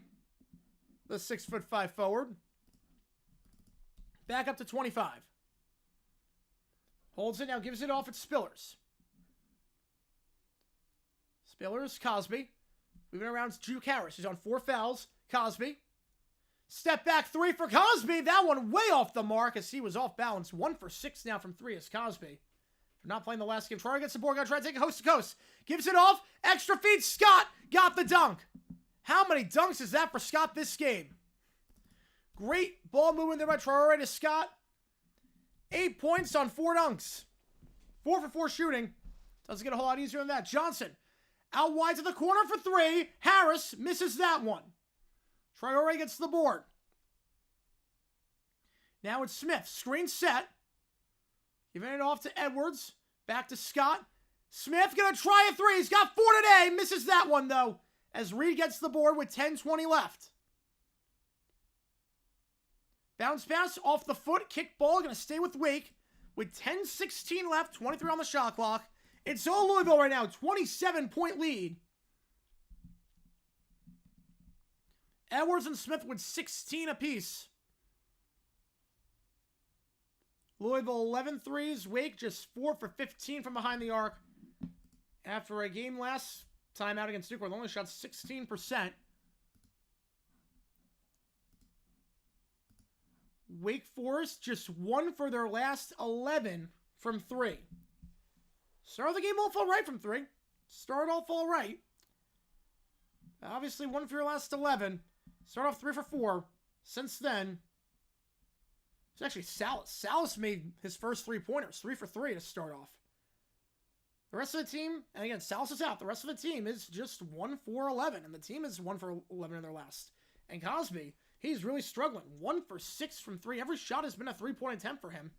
The 6'5" forward. Back up to 25. Holds it now. Gives it off at Spillers. Spillers. Cosby. Moving around to Juke Harris. He's on 4 fouls. Cosby. Step back 3 for Cosby. That one way off the mark as he was off balance. 1 for 6 now from 3 as Cosby. For not playing the last game. Traore gets the board. Got to try to take it coast to coast. Gives it off. Extra feed. Scott got the dunk. How many dunks is that for Scott this game? Great ball movement there by Traore to Scott. 8 points on 4 dunks. 4 for 4 shooting. Doesn't get a whole lot easier than that. Johnson out wide to the corner for 3. Harris misses that one. Traore gets the board. Now it's Smith. Screen set. Giving it off to Edwards. Back to Scott. Smith going to try a 3. He's got 4 today. Misses that one, though, as Reed gets the board with 10:20 left. Bounce pass off the foot. Kick ball. Going to stay with Wake with 10:16 left. 23 on the shot clock. It's all Louisville right now. 27-point lead. Edwards and Smith with 16 apiece. Louisville 11 threes. Wake just 4 for 15 from behind the arc. After a game last time out against Duke where they only shot 16%. Wake Forest just 1 for their last 11 from 3. Start of the game all fall right from 3. Start off all right. Obviously 1 for your last 11. Start off 3 for 4. Since then, it's actually Salas. Salas made his first 3-pointers. 3 for 3 to start off. The rest of the team, and again, Salas is out. The rest of the team is just 1 for 11. And the team is 1 for 11 in their last. And Cosby, he's really struggling. 1 for 6 from 3. Every shot has been a 3-point attempt for him.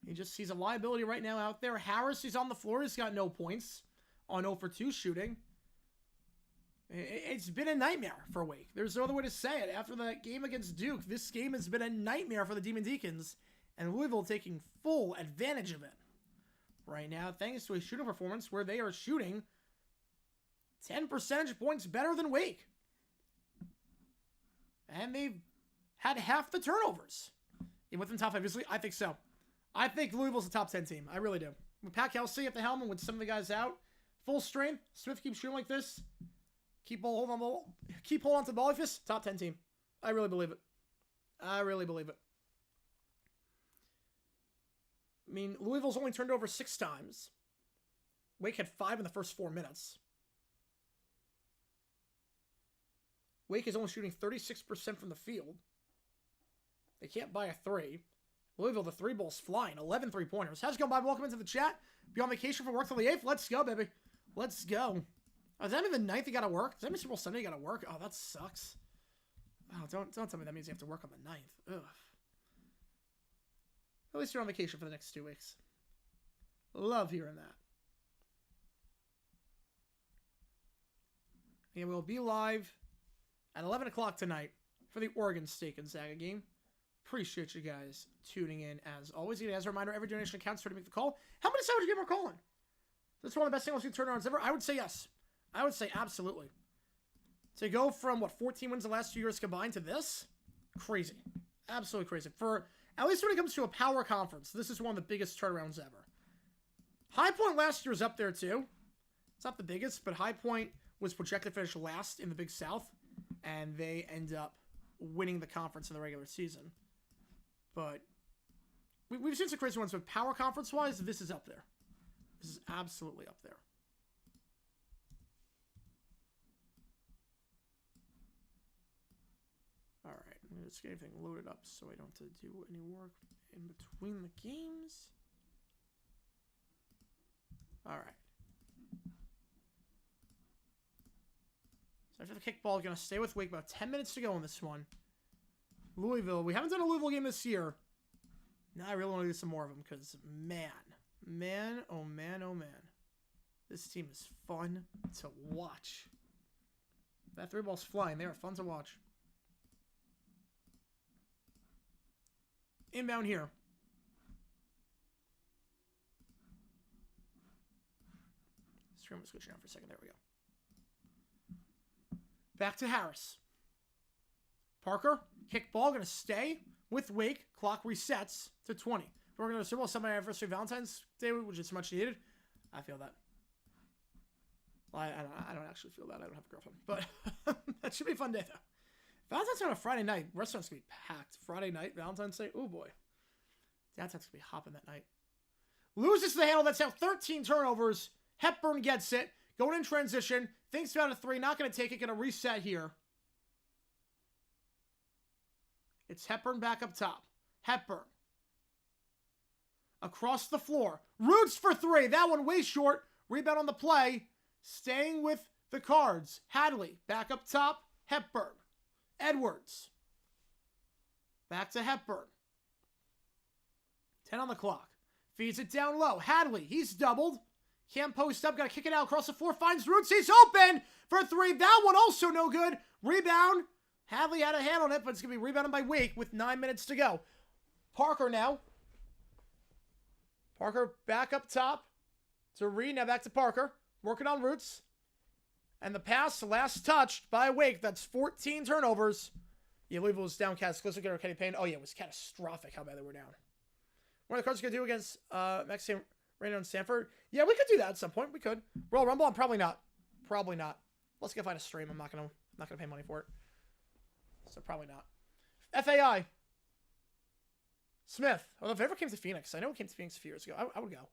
He's a liability right now out there. Harris, he's on the floor. He's got no points on 0 for 2 shooting. It's been a nightmare for Wake. There's no other way to say it. After that game against Duke, this game has been a nightmare for the Demon Deacons, and Louisville taking full advantage of it right now, thanks to a shooting performance where they are shooting 10 percentage points better than Wake. And they've had half the turnovers. Within top 5, obviously, I think so. I think Louisville's a top 10 team. I really do. With Pat Kelsey at the helm and with some of the guys out, full strength, Smith keeps shooting like this. Keep holding on to the ball like this. Top 10 team. I really believe it. I really believe it. I mean, Louisville's only turned over 6 times. Wake had 5 in the first 4 minutes. Wake is only shooting 36% from the field. They can't buy a 3. Louisville, the 3 ball's flying. 11 3-pointers. How's it going, Bob? Welcome into the chat. Be on vacation from work till the 8th. Let's go, baby. Let's go. Oh, does that mean the 9th you gotta work? Does that mean Super Bowl Sunday you gotta work? Oh, that sucks. Oh, don't tell me that means you have to work on the 9th. Ugh. At least you're on vacation for the next 2 weeks. Love hearing that. And we'll be live at 11 o'clock tonight for the Oregon State Gonzaga game. Appreciate you guys tuning in as always. As a reminder, every donation counts for to make the call. How many times would you give our calling? This is one of the best single season turnarounds ever. I would say yes. I would say absolutely. To go from, 14 wins the last 2 years combined to this? Crazy. Absolutely crazy. For, at least when it comes to a power conference, this is one of the biggest turnarounds ever. High Point last year was up there too. It's not the biggest, but High Point was projected to finish last in the Big South, and they end up winning the conference in the regular season. But we've seen some crazy ones, but power conference-wise, this is up there. This is absolutely up there. All right, I'm going to just get everything loaded up so I don't have to do any work in between the games. All right. So after the kickball, going to stay with Wake. About 10 minutes to go in this one. Louisville. We haven't done a Louisville game this year. Now I really want to do some more of them because, man. Man, oh man, oh man. This team is fun to watch. That 3-ball's flying. They are fun to watch. Inbound here. Screen was switching out for a second. There we go. Back to Harris. Parker, kickball, going to stay with Wake. Clock resets to 20. We're going to Super Bowl Sunday anniversary Valentine's Day, which is much needed. I feel that. Well, I don't actually feel that. I don't have a girlfriend. But that should be a fun day, though. Valentine's Day on a Friday night. Restaurants going to be packed. Friday night, Valentine's Day. Oh, boy. Downtown's going to be hopping that night. Loses the handle. That's out 13 turnovers. Hepburn gets it. Going in transition. Thinks about a 3. Not going to take it. Going to reset here. It's Hepburn back up top. Hepburn. Across the floor. Roots for 3. That one way short. Rebound on the play. Staying with the Cards. Hadley. Back up top. Hepburn. Edwards. Back to Hepburn. 10 on the clock. Feeds it down low. Hadley. He's doubled. Can't post up. Got to kick it out across the floor. Finds Roots. He's open for 3. That one also no good. Rebound. Hadley had a hand on it, but it's going to be rebounded by Wake with 9 minutes to go. Parker now. Parker back up top to Reed. Now back to Parker. Working on Roots. And the pass, last touched by Wake. That's 14 turnovers. Yeah, Louisville was down catastrophic or Kenny Payne. Oh, yeah, it was catastrophic how bad they were down. What are the Cards going to do against Mexican Reno and Stanford? Yeah, we could do that at some point. We could. Royal Rumble? I'm probably not. Probably not. Let's go find a stream. I'm not gonna pay money for it. So probably not. FAI. Smith. Well, if it ever came to Phoenix, I know it came to Phoenix a few years ago. I would go.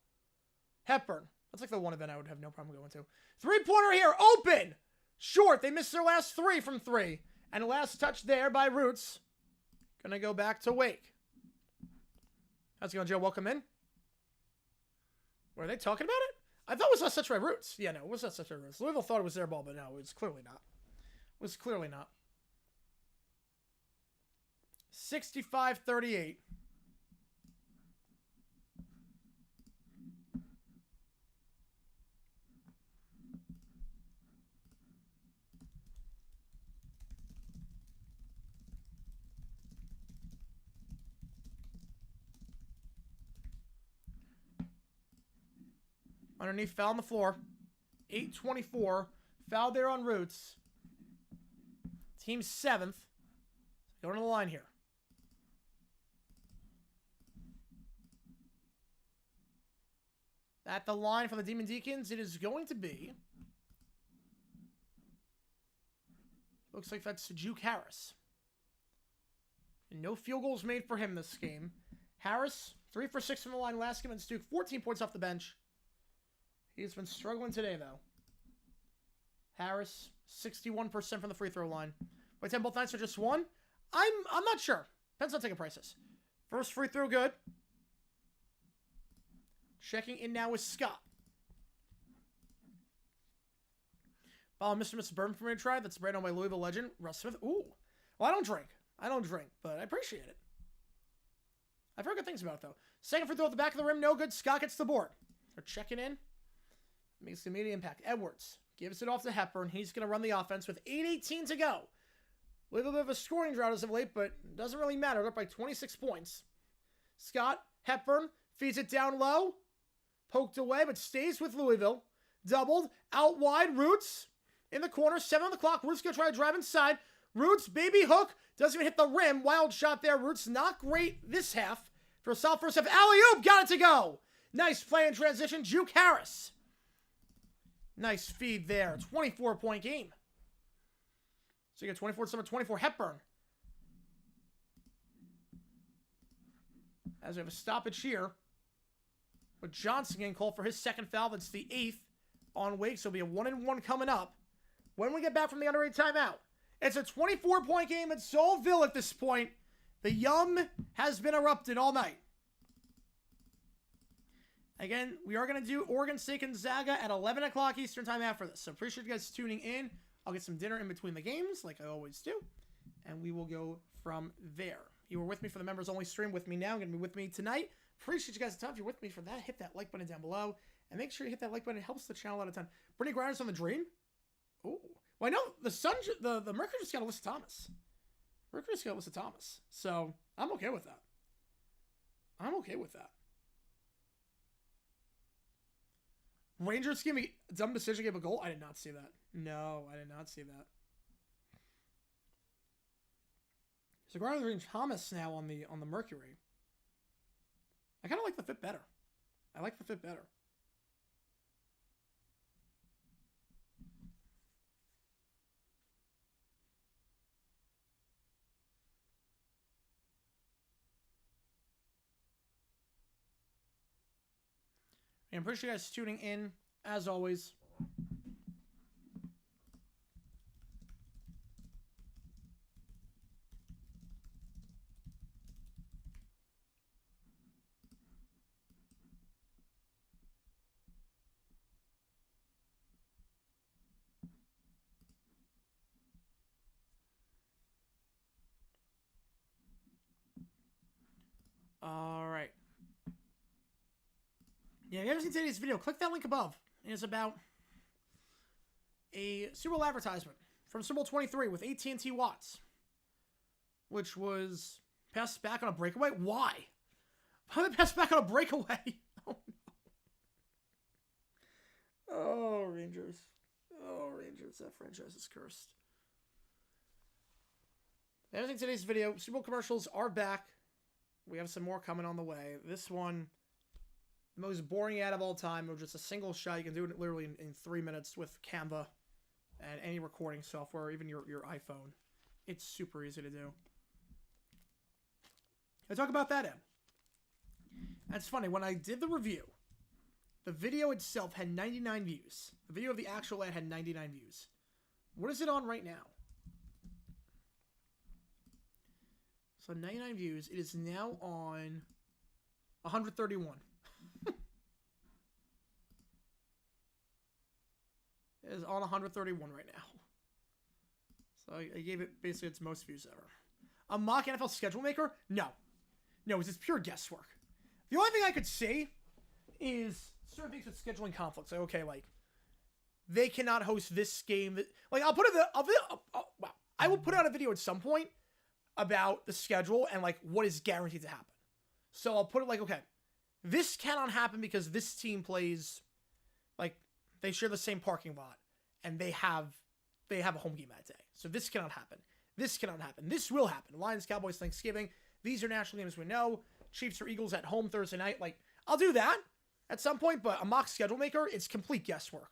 Hepburn. That's like the one event I would have no problem going to. 3-pointer here. Open. Short. They missed their last 3 from 3. And last touch there by Roots. Gonna go back to Wake. How's it going, Joe? Welcome in. Were they talking about it? I thought it was last touch by Roots. Yeah, no, it was last touch by Roots. Louisville thought it was their ball, but no, it was clearly not. It was clearly not. 65-38. Underneath, foul on the floor. 8:24. Foul there on Roots. Team 7th. Going to the line here. At the line for the Demon Deacons, it is going to be... Looks like that's Juke Harris. And no field goals made for him this game. Harris, 3 for 6 from the line last game against Duke. 14 points off the bench. He's been struggling today, though. Harris, 61% from the free throw line. By 10 both nights are just 1? I'm not sure. Depends on taking prices. First free throw, good. Checking in now with Scott. Follow Mr. Mr. Bourbon for me to try. That's brand on my Louisville legend, Russ Smith. Ooh. Well, I don't drink, but I appreciate it. I've heard good things about it, though. Second free throw at the back of the rim, no good. Scott gets the board. They're checking in. Makes the immediate impact. Edwards gives it off to Hepburn. He's going to run the offense with 8:18 to go. A little bit of a scoring drought as of late, but it doesn't really matter. They're up by 26 points. Scott, Hepburn, feeds it down low. Poked away, but stays with Louisville. Doubled, out wide, Roots in the corner. 7 on the clock. Roots going to try to drive inside. Roots, baby hook. Doesn't even hit the rim. Wild shot there. Roots not great this half. For a solid first half. Alley-oop, got it to go. Nice play in transition. Juke Harris. Nice feed there. 24-point game. So you get 24 to 24. Hepburn. As we have a stoppage here. With Johnson getting called for his second foul. That's the 8th on Wake. So it'll be a 1-1 coming up. When we get back from the underrated timeout. It's a 24-point game at Louisville at this point. The yum has been erupted all night. Again, we are going to do Oregon State Gonzaga at 11 o'clock Eastern time after this. So appreciate you guys tuning in. I'll get some dinner in between the games, like I always do. And we will go from there. You were with me for the members only stream with me now. You're going to be with me tonight. Appreciate you guys a ton. If you're with me for that, hit that like button down below. And make sure you hit that like button. It helps the channel out a ton. Brittany Griner's on the dream. Oh. Well, I know the Mercury just got Alyssa Thomas. Mercury just got Alyssa Thomas. So, I'm okay with that. I'm okay with that. Rangers gave me a dumb decision, gave a goal. I did not see that. No, I did not see that. So Griner and Thomas now on the Mercury. I kind of like the fit better. I like the fit better. And I appreciate you guys tuning in, as always. All right. Yeah, if you haven't seen today's video, click that link above. It's about a Super Bowl advertisement from Super Bowl 23 with AT&T Watts, which was passed back on a breakaway. Why? Why did they pass back on a breakaway? Oh, no. Oh, Rangers. Oh, Rangers. That franchise is cursed. If you haven't seen today's video, Super Bowl commercials are back. We have some more coming on the way. This one, the most boring ad of all time. It was just a single shot. You can do it literally in 3 minutes with Canva and any recording software, even your iPhone. It's super easy to do. I talk about that ad. That's funny. When I did the review, the video itself had 99 views. The video of the actual ad had 99 views. What is it on right now? So 99 views. It is now on 131. It is on 131 right now. So I gave it basically its most views ever. A mock NFL schedule maker? No. No, it's just pure guesswork. The only thing I could say is certain things with scheduling conflicts. Like, okay, like, they cannot host this game. Like, I'll put it, wow. I will put out a video at some point about the schedule and like what is guaranteed to happen. So I'll put it like, okay, this cannot happen because this team plays, like, they share the same parking lot and they have a home game that day. So this cannot happen. This cannot happen. This will happen. Lions, Cowboys, Thanksgiving. These are national games we know. Chiefs or Eagles at home Thursday night. Like, I'll do that at some point, but a mock schedule maker, it's complete guesswork.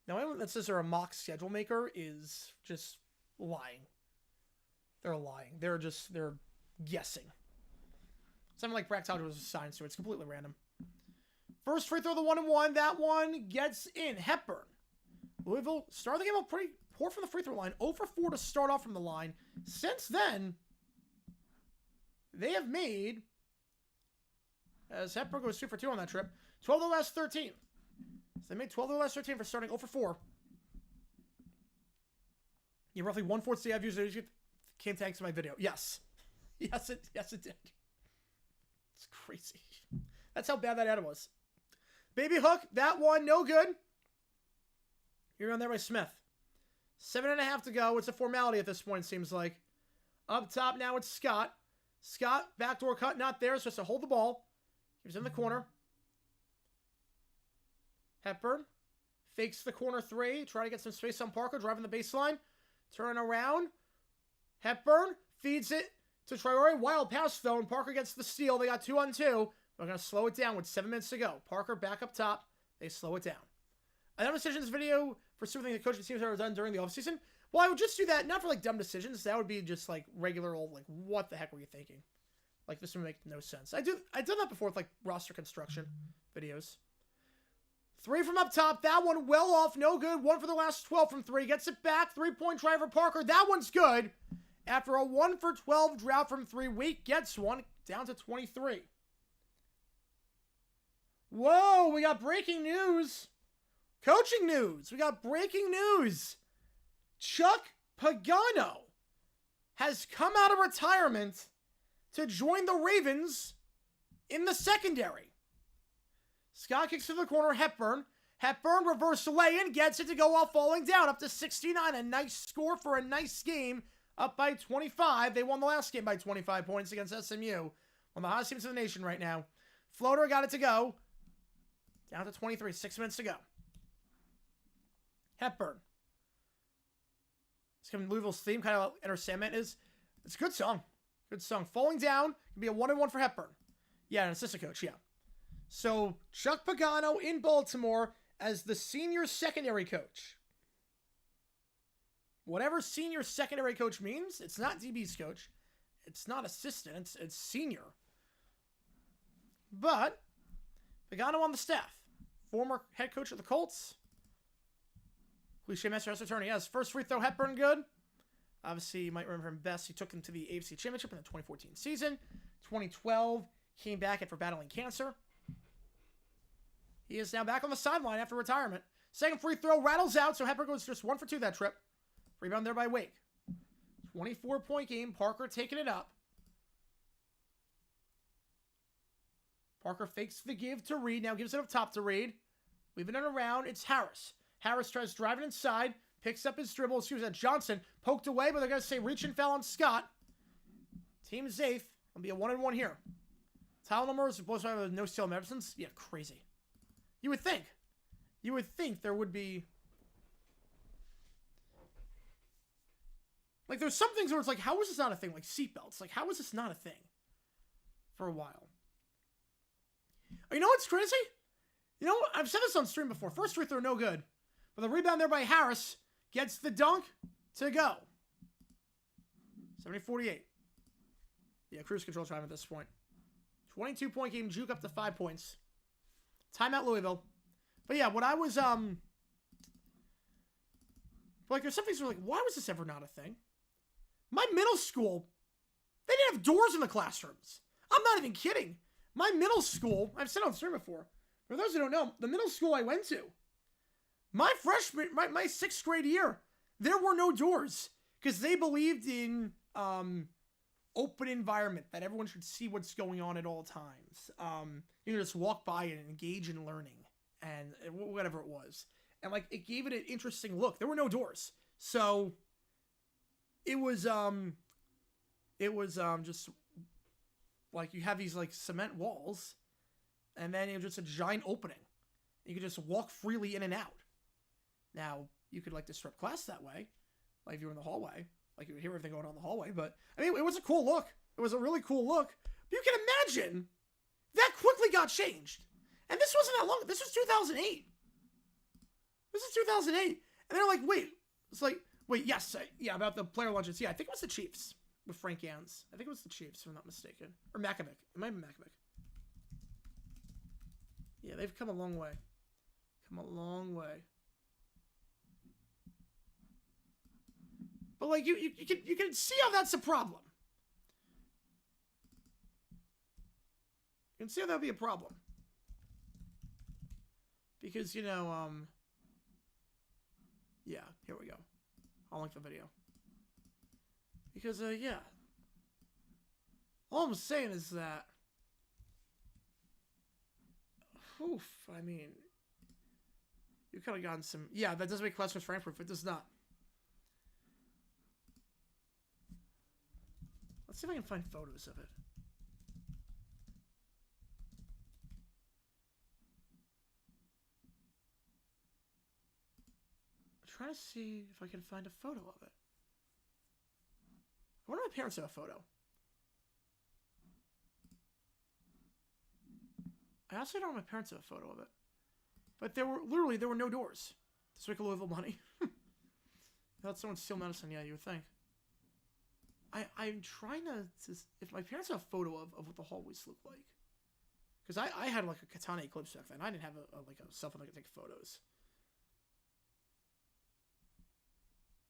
Now, anyone that says they're a mock schedule maker is just lying. They're lying. They're guessing. Something like practice was assigned, so it's completely random. First free throw, the 1-and-1. That one gets in. Hepburn. Louisville started the game out pretty poor from the free throw line. 0 for 4 to start off from the line. Since then, they have made, as Hepburn goes 2 for 2 on that trip, 12 of the last 13. So they made 12 of the last 13 for starting 0 for 4. You have roughly 1/4 the views. Came thanks to my video. Yes. Yes, it did. It's crazy. That's how bad that ad was. Baby hook, that one, no good. You're on there by Smith. 7.5 to go. It's a formality at this point, it seems like. Up top now it's Scott. Scott, backdoor cut, not there. So it's to hold the ball. He was in the corner. Hepburn fakes the corner 3. Try to get some space on Parker. Driving the baseline. Turn around. Hepburn feeds it to Traore. Wild pass though, and Parker gets the steal. They got 2-on-2. We're going to slow it down with 7 minutes to go. Parker back up top. They slow it down. A dumb decisions video for something the coaching teams have done during the offseason. Well, I would just do that, not for like dumb decisions. That would be just like regular old, like, what the heck were you thinking? Like, this would make no sense. I've done that before with like roster construction videos. 3 from up top. That one well off. No good. 1 for the last 12 from 3. Gets it back. 3-point try for Parker. That one's good. After a 1 for 12 drought from 3, Wake gets one down to 23. Whoa, we got breaking news. Coaching news. We got breaking news. Chuck Pagano has come out of retirement to join the Ravens in the secondary. Scott kicks to the corner. Hepburn. Hepburn reverse lay-in, gets it to go while falling down. Up to 69. A nice score for a nice game. Up by 25. They won the last game by 25 points against SMU. One of the hottest teams in the nation right now. Floater got it to go. Down to 23. 6 minutes to go. Hepburn. It's coming Louisville's theme, kind of like Enter Sandman is. It's a good song. Good song. Falling down can be a 1-1 for Hepburn. Yeah, an assistant coach, yeah. So, Chuck Pagano in Baltimore as the senior secondary coach. Whatever senior secondary coach means, it's not DB's coach. It's not assistant. It's senior. But, Pagano on the staff. Former head coach of the Colts. Cliche master attorney. Yes, first free throw, Hepburn good. Obviously, you might remember him best. He took them to the AFC Championship in the 2014 season. 2012, came back after battling cancer. He is now back on the sideline after retirement. Second free throw rattles out, so Hepburn goes just 1 for 2 that trip. Rebound there by Wake. 24-point game. Parker taking it up. Parker fakes the give to Reed. Now gives it up top to Reed. Weaving it around. It's Harris. Harris tries driving inside. Picks up his dribble. Excuse me, Johnson. Poked away, but they're going to say reach and foul on Scott. Team's eighth. It'll be a 1-1 here. Tile numbers. Blows by with no steal medicines. Yeah, crazy. You would think. You would think there would be... Like, there's some things where it's like, how is this not a thing? Like, seatbelts. Like, how is this not a thing? For a while. You know what's crazy? You know, I've said this on stream before. First free throw, no good. But the rebound there by Harris gets the dunk to go. 70-48. Yeah, cruise control time at this point. 22-point game, juke up to 5 points. Timeout Louisville. But yeah, what I was, like, there's some things where like, why was this ever not a thing? My middle school, they didn't have doors in the classrooms. I'm not even kidding. My middle school, I've said on stream before, for those who don't know, the middle school I went to, my 6th grade year, there were no doors because they believed in open environment, that everyone should see what's going on at all times. You know, just walk by and engage in learning and whatever it was. And like, it gave it an interesting look. There were no doors. So it was just like, you have these like cement walls and then it was just a giant opening. You could just walk freely in and out. Now, you could like disrupt class that way. Like if you were in the hallway, like you would hear everything going on in the hallway. But I mean, it was a cool look. It was a really cool look. But you can imagine that quickly got changed. And this wasn't that long. This was 2008. This is 2008. And they're like, wait. It's like, wait, yes. Yeah, about the player lunches. Yeah, I think it was the Chiefs with Frank Gans. I think it was the Chiefs, if I'm not mistaken. Or Makovic. It might be Makovic. Yeah, they've come a long way. Come a long way. But like, you can see how that's a problem. You can see how that would be a problem. Because, you know, yeah, here we go. I'll link the video. Because, yeah. All I'm saying is that, oof, I mean, you could have gotten some, yeah, that doesn't make classrooms Frankfurt. It does not. Let's see if I can find photos of it. I'm trying to see if I can find a photo of it. I wonder if my parents have a photo. I also don't know if my parents have a photo of it. But there were no doors to make Louisville money. Without someone steal medicine, yeah, you would think. I'm trying to if my parents have a photo of what the hallways look like. Because I had like a Katana Eclipse back then. I didn't have a cell phone that could take photos.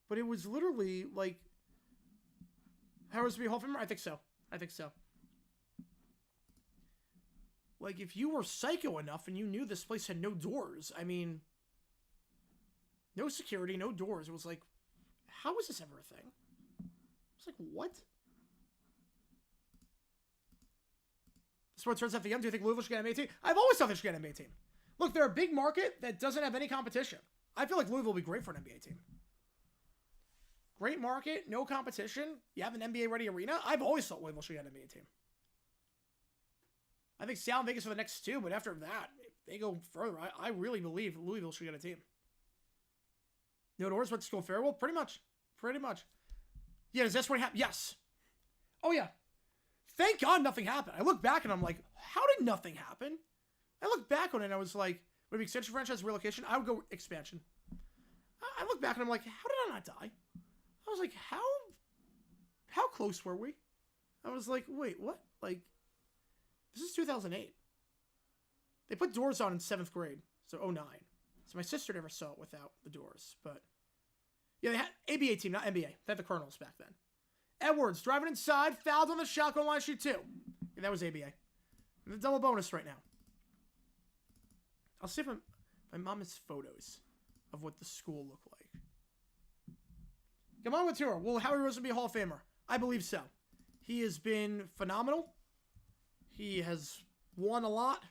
But it was literally like Howard's to be a Hall of Famer? I think so. I think so. Like, if you were psycho enough and you knew this place had no doors, I mean, no security, no doors. It was like how was this ever a thing? It's like, what? Sports turns at the end. Do you think Louisville should get an NBA team? I've always thought they should get an NBA team. Look, they're a big market that doesn't have any competition. I feel like Louisville would be great for an NBA team. Great market, no competition. You have an NBA-ready arena. I've always thought Louisville should get an NBA team. I think Seattle and Vegas are the next two, but after that, if they go further, I really believe Louisville should get a team. No doors went to school fair? Well, pretty much. Pretty much. Yeah, is this what happened? Yes. Oh, yeah. Thank God nothing happened. I look back and I'm like, how did nothing happen? I look back on it and I was like, would it be extension franchise relocation? I would go expansion. I look back and I'm like, how did I not die? I was like, how close were we? I was like, wait, what? Like, this is 2008. They put doors on in 7th grade, so 09. So my sister never saw it without the doors, but yeah, they had ABA team, not NBA. They had the Colonels back then. Edwards driving inside, fouled on the shotgun line, shoot 2. Yeah, that was ABA. And the double bonus right now. I'll see if my mom has photos of what the school looked like. Come on with tour. Will Howie Roseman be a Hall of Famer? I believe so. He has been phenomenal. He has won a lot.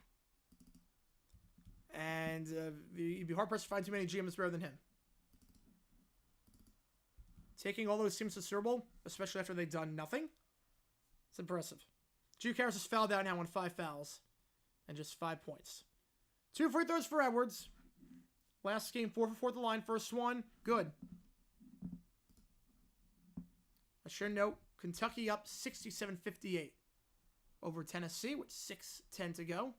And you'd be hard-pressed to find too many GMs better than him. Taking all those teams to Super Bowl, especially after they've done nothing, it's impressive. Drew Karras has fouled out now on 5 fouls and just 5 points. 2 free throws for Edwards. Last game, 4 for 4 at the line. First one, good. I should note, Kentucky up 67-58 over Tennessee with 6:10 to go.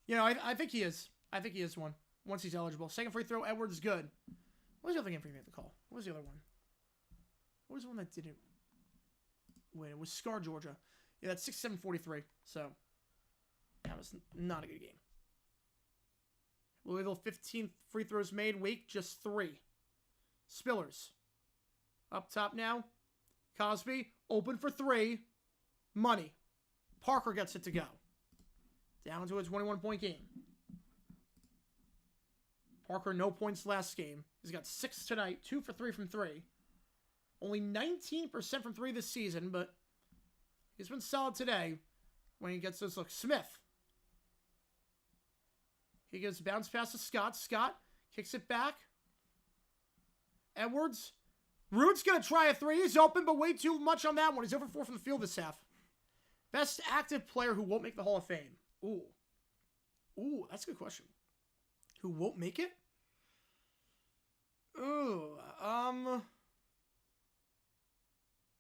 You know, I think he is. I think he is one once he's eligible. Second free throw, Edwards good. What was the other game for you to make the call? What was the other one? What was the one that didn't win? It was Scar, Georgia. Yeah, that's 67-43. So, that was not a good game. Louisville, 15th free throws made. Wake, just 3. Spillers. Up top now. Cosby, open for 3. Money. Parker gets it to go. Down to a 21-point game. Parker, no points last game. He's got 6 tonight, 2 for 3 from 3. Only 19% from 3 this season, but he's been solid today when he gets those looks. Smith. He gives a bounce pass to Scott. Scott kicks it back. Edwards. Rude's going to try a 3. He's open, but way too much on that one. He's over 4 from the field this half. Best active player who won't make the Hall of Fame. Ooh, that's a good question. Who won't make it? Ooh,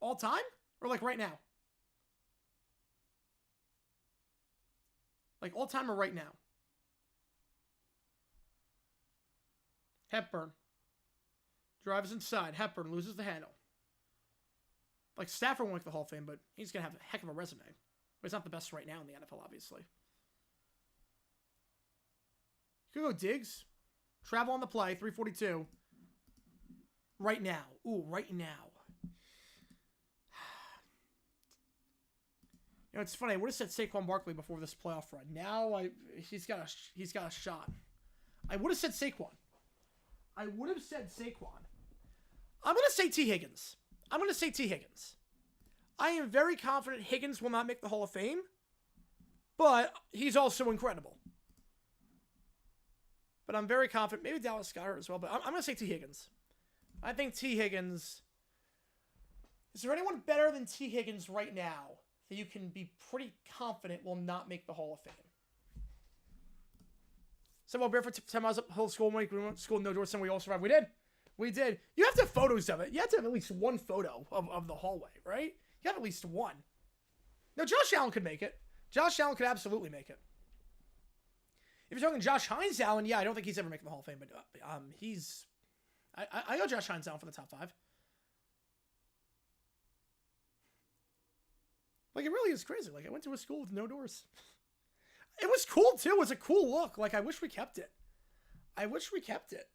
all time? Or like right now? Like all time or right now? Hepburn. Drives inside. Hepburn loses the handle. Like Stafford won't make the Hall of Fame, but he's going to have a heck of a resume. But he's not the best right now in the NFL, obviously. Could go Diggs. Travel on the play. 342. Right now. Ooh, right now. You know, it's funny. I would have said Saquon Barkley before this playoff run. Now he's got a shot. I would have said Saquon. I'm going to say T. Higgins. I am very confident Higgins will not make the Hall of Fame, but he's also incredible. But I'm very confident. Maybe Dallas got hurt as well, but I'm going to say T. Higgins. I think T. Higgins. Is there anyone better than T. Higgins right now that you can be pretty confident will not make the Hall of Fame? So, well, Barefoot 10 miles up hill school week. We went to school, no doors, and we all survived. We did. You have to have photos of it. You have to have at least one photo of the hallway, right? You have at least one. Now, Josh Allen could make it. Josh Allen could absolutely make it. If you're talking Josh Hines Allen, yeah, I don't think he's ever making the Hall of Fame, but he's... I got Josh Hines Allen for the top 5. Like, it really is crazy. Like, I went to a school with no doors. It was cool, too. It was a cool look. Like, I wish we kept it.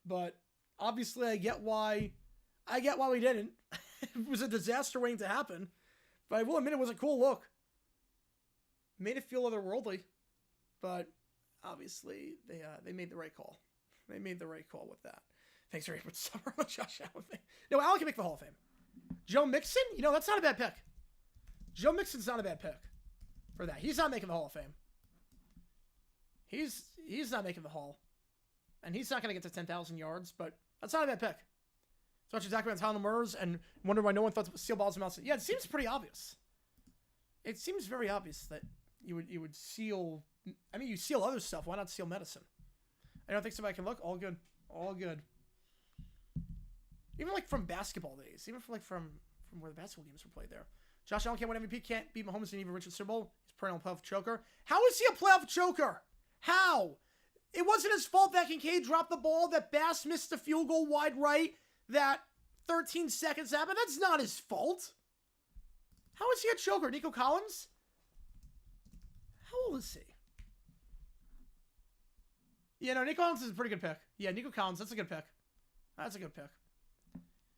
But obviously I get why we didn't. It was a disaster waiting to happen. But I will admit it was a cool look. Made it feel otherworldly. But obviously they made the right call. They made the right call with that. Thanks for your summer on Josh Allen thing. No, Allen can make the Hall of Fame. Joe Mixon? You know, that's not a bad pick. Joe Mixon's not a bad pick for that. He's not making the Hall of Fame. He's not making the Hall. And he's not going to get to 10,000 yards, but that's not a bad pick. So much exactly on Tyler Murs and wonder why no one thought to steal balls from outside. Yeah, it seems pretty obvious. It seems very obvious that you would seal. I mean, you seal other stuff. Why not seal medicine? I don't think somebody can look. All good. All good. Even like from basketball days. Even from where the basketball games were played there. Josh Allen can't win MVP. Can't beat Mahomes and even Richard Super Bowl. He's a perennial playoff choker. How is he a playoff choker? How? It wasn't his fault that Kincaid dropped the ball. That Bass missed the field goal wide right. That 13 seconds happened. That's not his fault. How is he a choker? Nico Collins? How old is he? Yeah, no, Nico Collins is a pretty good pick. Yeah, Nico Collins, that's a good pick. That's a good pick.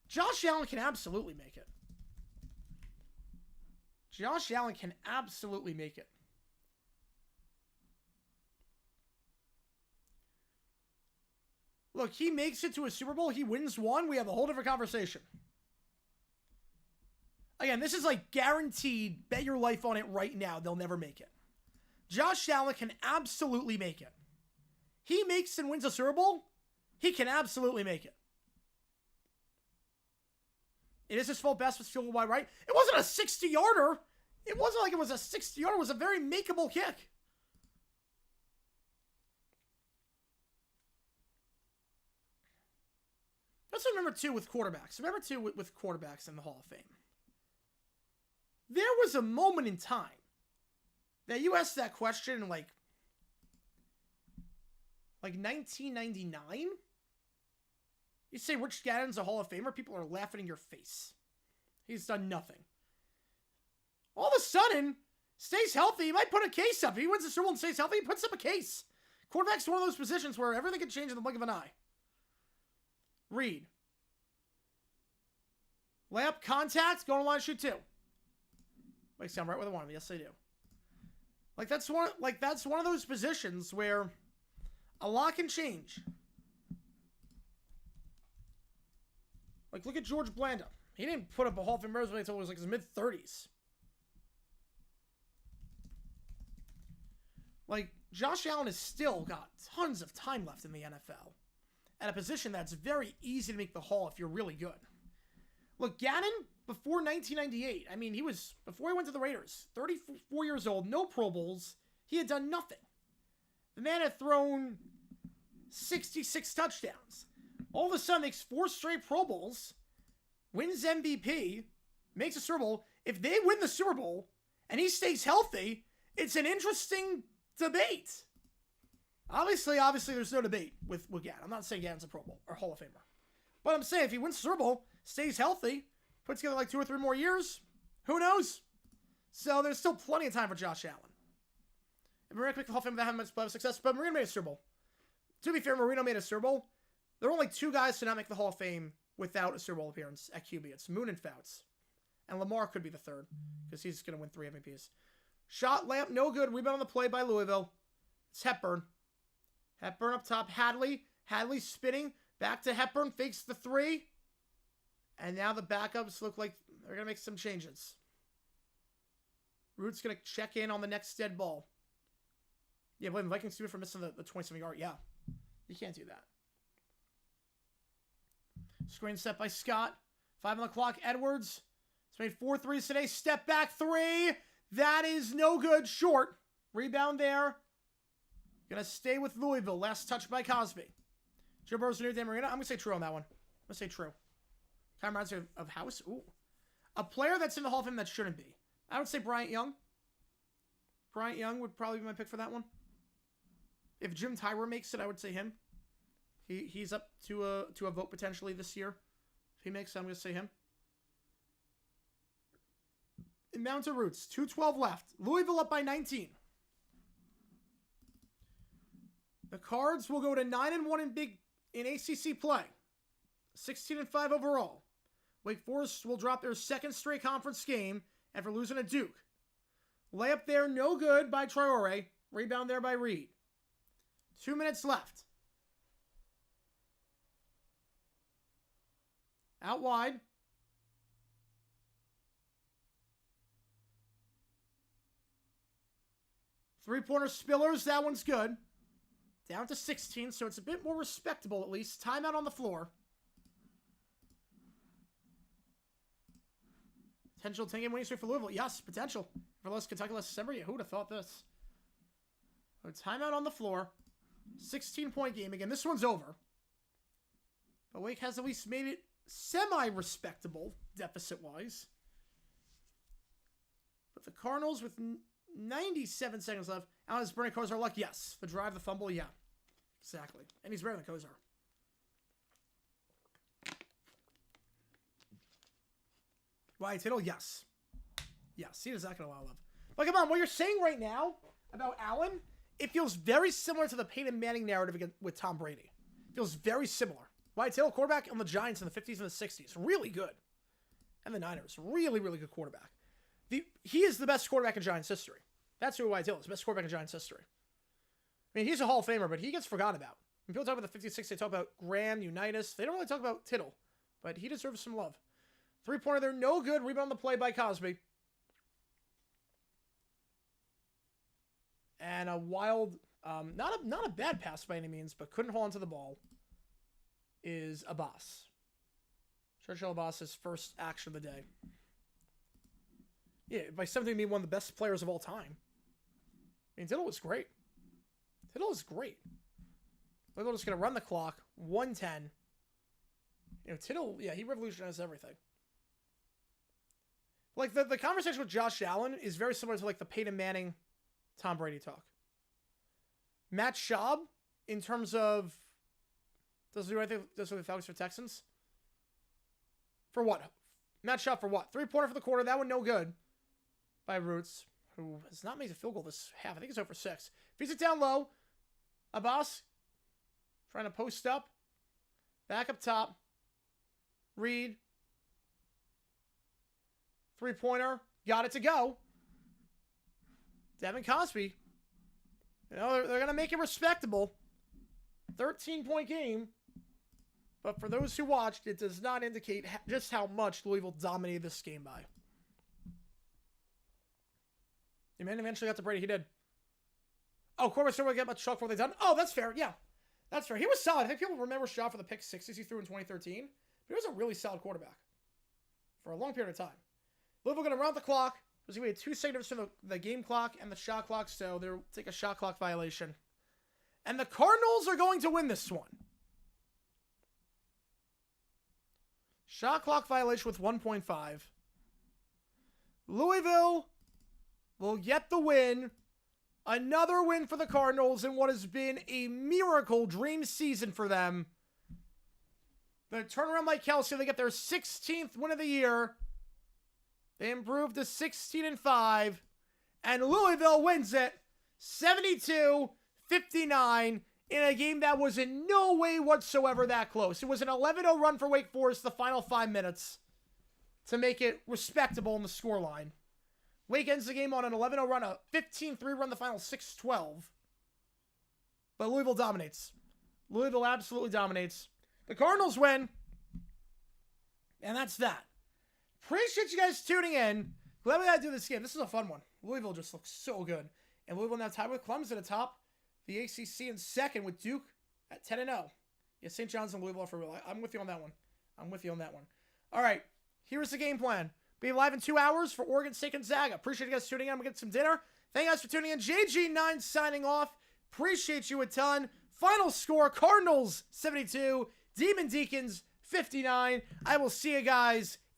Josh Allen can absolutely make it. Josh Allen can absolutely make it. Look, he makes it to a Super Bowl. He wins one. We have a whole different conversation. Again, this is like guaranteed. Bet your life on it right now. They'll never make it. Josh Allen can absolutely make it. He makes and wins a Super Bowl. He can absolutely make it. It is his fault. Best was field goal wide right. It wasn't a 60-yarder. It wasn't like it was a 60-yarder. It was a very makeable kick. Let's remember, too, with quarterbacks. Remember, too, with quarterbacks in the Hall of Fame. There was a moment in time that you asked that question in, like 1999. You say Rich Gannon's a Hall of Famer, people are laughing in your face. He's done nothing. All of a sudden, stays healthy. He might put a case up. If he wins the Super Bowl and stays healthy, he puts up a case. Quarterback's one of those positions where everything can change in the blink of an eye. Reed. Layup, contact, go on the line, shoot two. Makes sound right where they want him. Yes, they do. That's one of those positions where a lot can change. Like, look at George Blanda. He didn't put up a Hall of Fame resume until he was like his mid-30s. Like, Josh Allen has still got tons of time left in the NFL. At a position that's very easy to make the Hall if you're really good. Look, Gannon, before 1998, I mean, before he went to the Raiders, 34 years old, no Pro Bowls, he had done nothing. The man had thrown 66 touchdowns. All of a sudden, makes 4 straight Pro Bowls, wins MVP, makes a Super Bowl. If they win the Super Bowl and he stays healthy, it's an interesting debate. Obviously, there's no debate with Gannon. I'm not saying Gannon's a Pro Bowl or Hall of Famer. But I'm saying if he wins the Super Bowl, stays healthy, puts together like 2 or 3 more years, who knows? So there's still plenty of time for Josh Allen. And Marino picked the Hall of Fame without having much playoff success, but Marino made a Super Bowl. To be fair, Marino made a Super Bowl. There are only 2 guys to not make the Hall of Fame without a Super Bowl appearance at QB. It's Moon and Fouts. And Lamar could be the third, because he's going to win 3 MVPs. Shot, layup, no good. Rebound on the play by Louisville. It's Hepburn. Hepburn up top. Hadley spinning. Back to Hepburn. Fakes the 3. And now the backups look like they're going to make some changes. Root's going to check in on the next dead ball. Yeah, blame the Vikings for missing the 27 yard. Yeah. You can't do that. Screen set by Scott. 5 on the clock. Edwards. He's made 4 threes today. Step back 3. That is no good. Short. Rebound there. Gonna stay with Louisville. Last touch by Cosby. Joe Burrow's new Dan Marino. I'm gonna say true on that one. I'm gonna say true. Kind of reminds me of House. Ooh. A player that's in the Hall of Fame that shouldn't be. I would say Bryant Young. Bryant Young would probably be my pick for that one. If Jim Tyrer makes it, I would say him. He's up to a vote potentially this year. If he makes it, I'm gonna say him. In Mountain Roots, 2:12 left. Louisville up by 19. The Cards will go to 9-1 in ACC play. 16-5 overall. Wake Forest will drop their 2nd straight conference game after losing to Duke. Layup there, no good by Traore. Rebound there by Reed. 2 minutes left. Out wide. Three-pointer Spillers. That one's good. Down to 16, so it's a bit more respectable at least. Timeout on the floor. Potential 10-game winning streak for Louisville. Yes, potential. For less Kentucky last December. Yeah, who would have thought this? So timeout on the floor. 16-point game. Again, this one's over. But Wake has at least made it semi-respectable, deficit-wise. But the Cardinals with 97 seconds left. Out is Bernie Kosar luck? Yes. The drive, the fumble? Yeah. Exactly. And he's better than Kosar. Wyatt Tittle? Yes. Yes. He does not get a lot of love. But come on, what you're saying right now about Allen, it feels very similar to the Peyton Manning narrative with Tom Brady. It feels very similar. Wyatt Tittle, quarterback on the Giants in the 50s and the 60s. Really good. And the Niners. Really, really good quarterback. He is the best quarterback in Giants history. That's who Wyatt Tittle is. Best quarterback in Giants history. I mean, he's a Hall of Famer, but he gets forgotten about. When people talk about the 50s, 60s, they talk about Graham, Unitas. They don't really talk about Tittle, but he deserves some love. Three-pointer there, no good. Rebound on the play by Cosby. And a wild, not a bad pass by any means, but couldn't hold onto the ball, is Abbas. Churchill Abbas' first action of the day. Yeah, by something being one of the best players of all time. I mean, Tittle was great. Tittle is great. Louisville just going to run the clock. 110. You know, Tittle, yeah, he revolutionized everything. Like, the conversation with Josh Allen is very similar to, like, the Peyton Manning, Tom Brady talk. Matt Schaub, in terms of, does he do anything with the Falcons for Texans? For what? Matt Schaub for what? Three-pointer for the quarter. That one no good by Roots, who has not made a field goal this half. I think it's over 6. Feeds it down low. Abbas trying to post up. Back up top. Reed. Three-pointer. Got it to go. Devin Cosby. You know, they're going to make it respectable. 13-point game. But for those who watched, it does not indicate just how much Louisville dominated this game by. The man eventually got to Brady. He did. Oh, Corbett still will get much chalk before they done. Oh, that's fair. Yeah, that's fair. He was solid. I think people remember Shaw for the pick 6s he threw in 2013. But he was a really solid quarterback for a long period of time. Louisville going to run the clock. There's going to be 2 seconds from the game clock and the shot clock, so they'll take a shot clock violation. And the Cardinals are going to win this one. Shot clock violation with 1.5. Louisville will get the win. Another win for the Cardinals in what has been a miracle dream season for them. The turnaround by Kelsey, they get their 16th win of the year. They improved to 16-5. And Louisville wins it 72-59 in a game that was in no way whatsoever that close. It was an 11-0 run for Wake Forest the final 5 minutes to make it respectable in the scoreline. Wake ends the game on an 11-0 run, a 15-3 run the final 6-12. But Louisville dominates. Louisville absolutely dominates. The Cardinals win. And that's that. Appreciate you guys tuning in. Glad we got to do this game. This is a fun one. Louisville just looks so good. And Louisville now tied with Clemson atop the ACC in second with Duke at 10-0. Yeah, St. John's and Louisville for real. I'm with you on that one. All right, here's the game plan. Be live in 2 hours for Oregon State Gonzaga. Appreciate you guys tuning in. I'm going to get some dinner. Thank you guys for tuning in. JG9 signing off. Appreciate you a ton. Final score, Cardinals 72, Demon Deacons 59. I will see you guys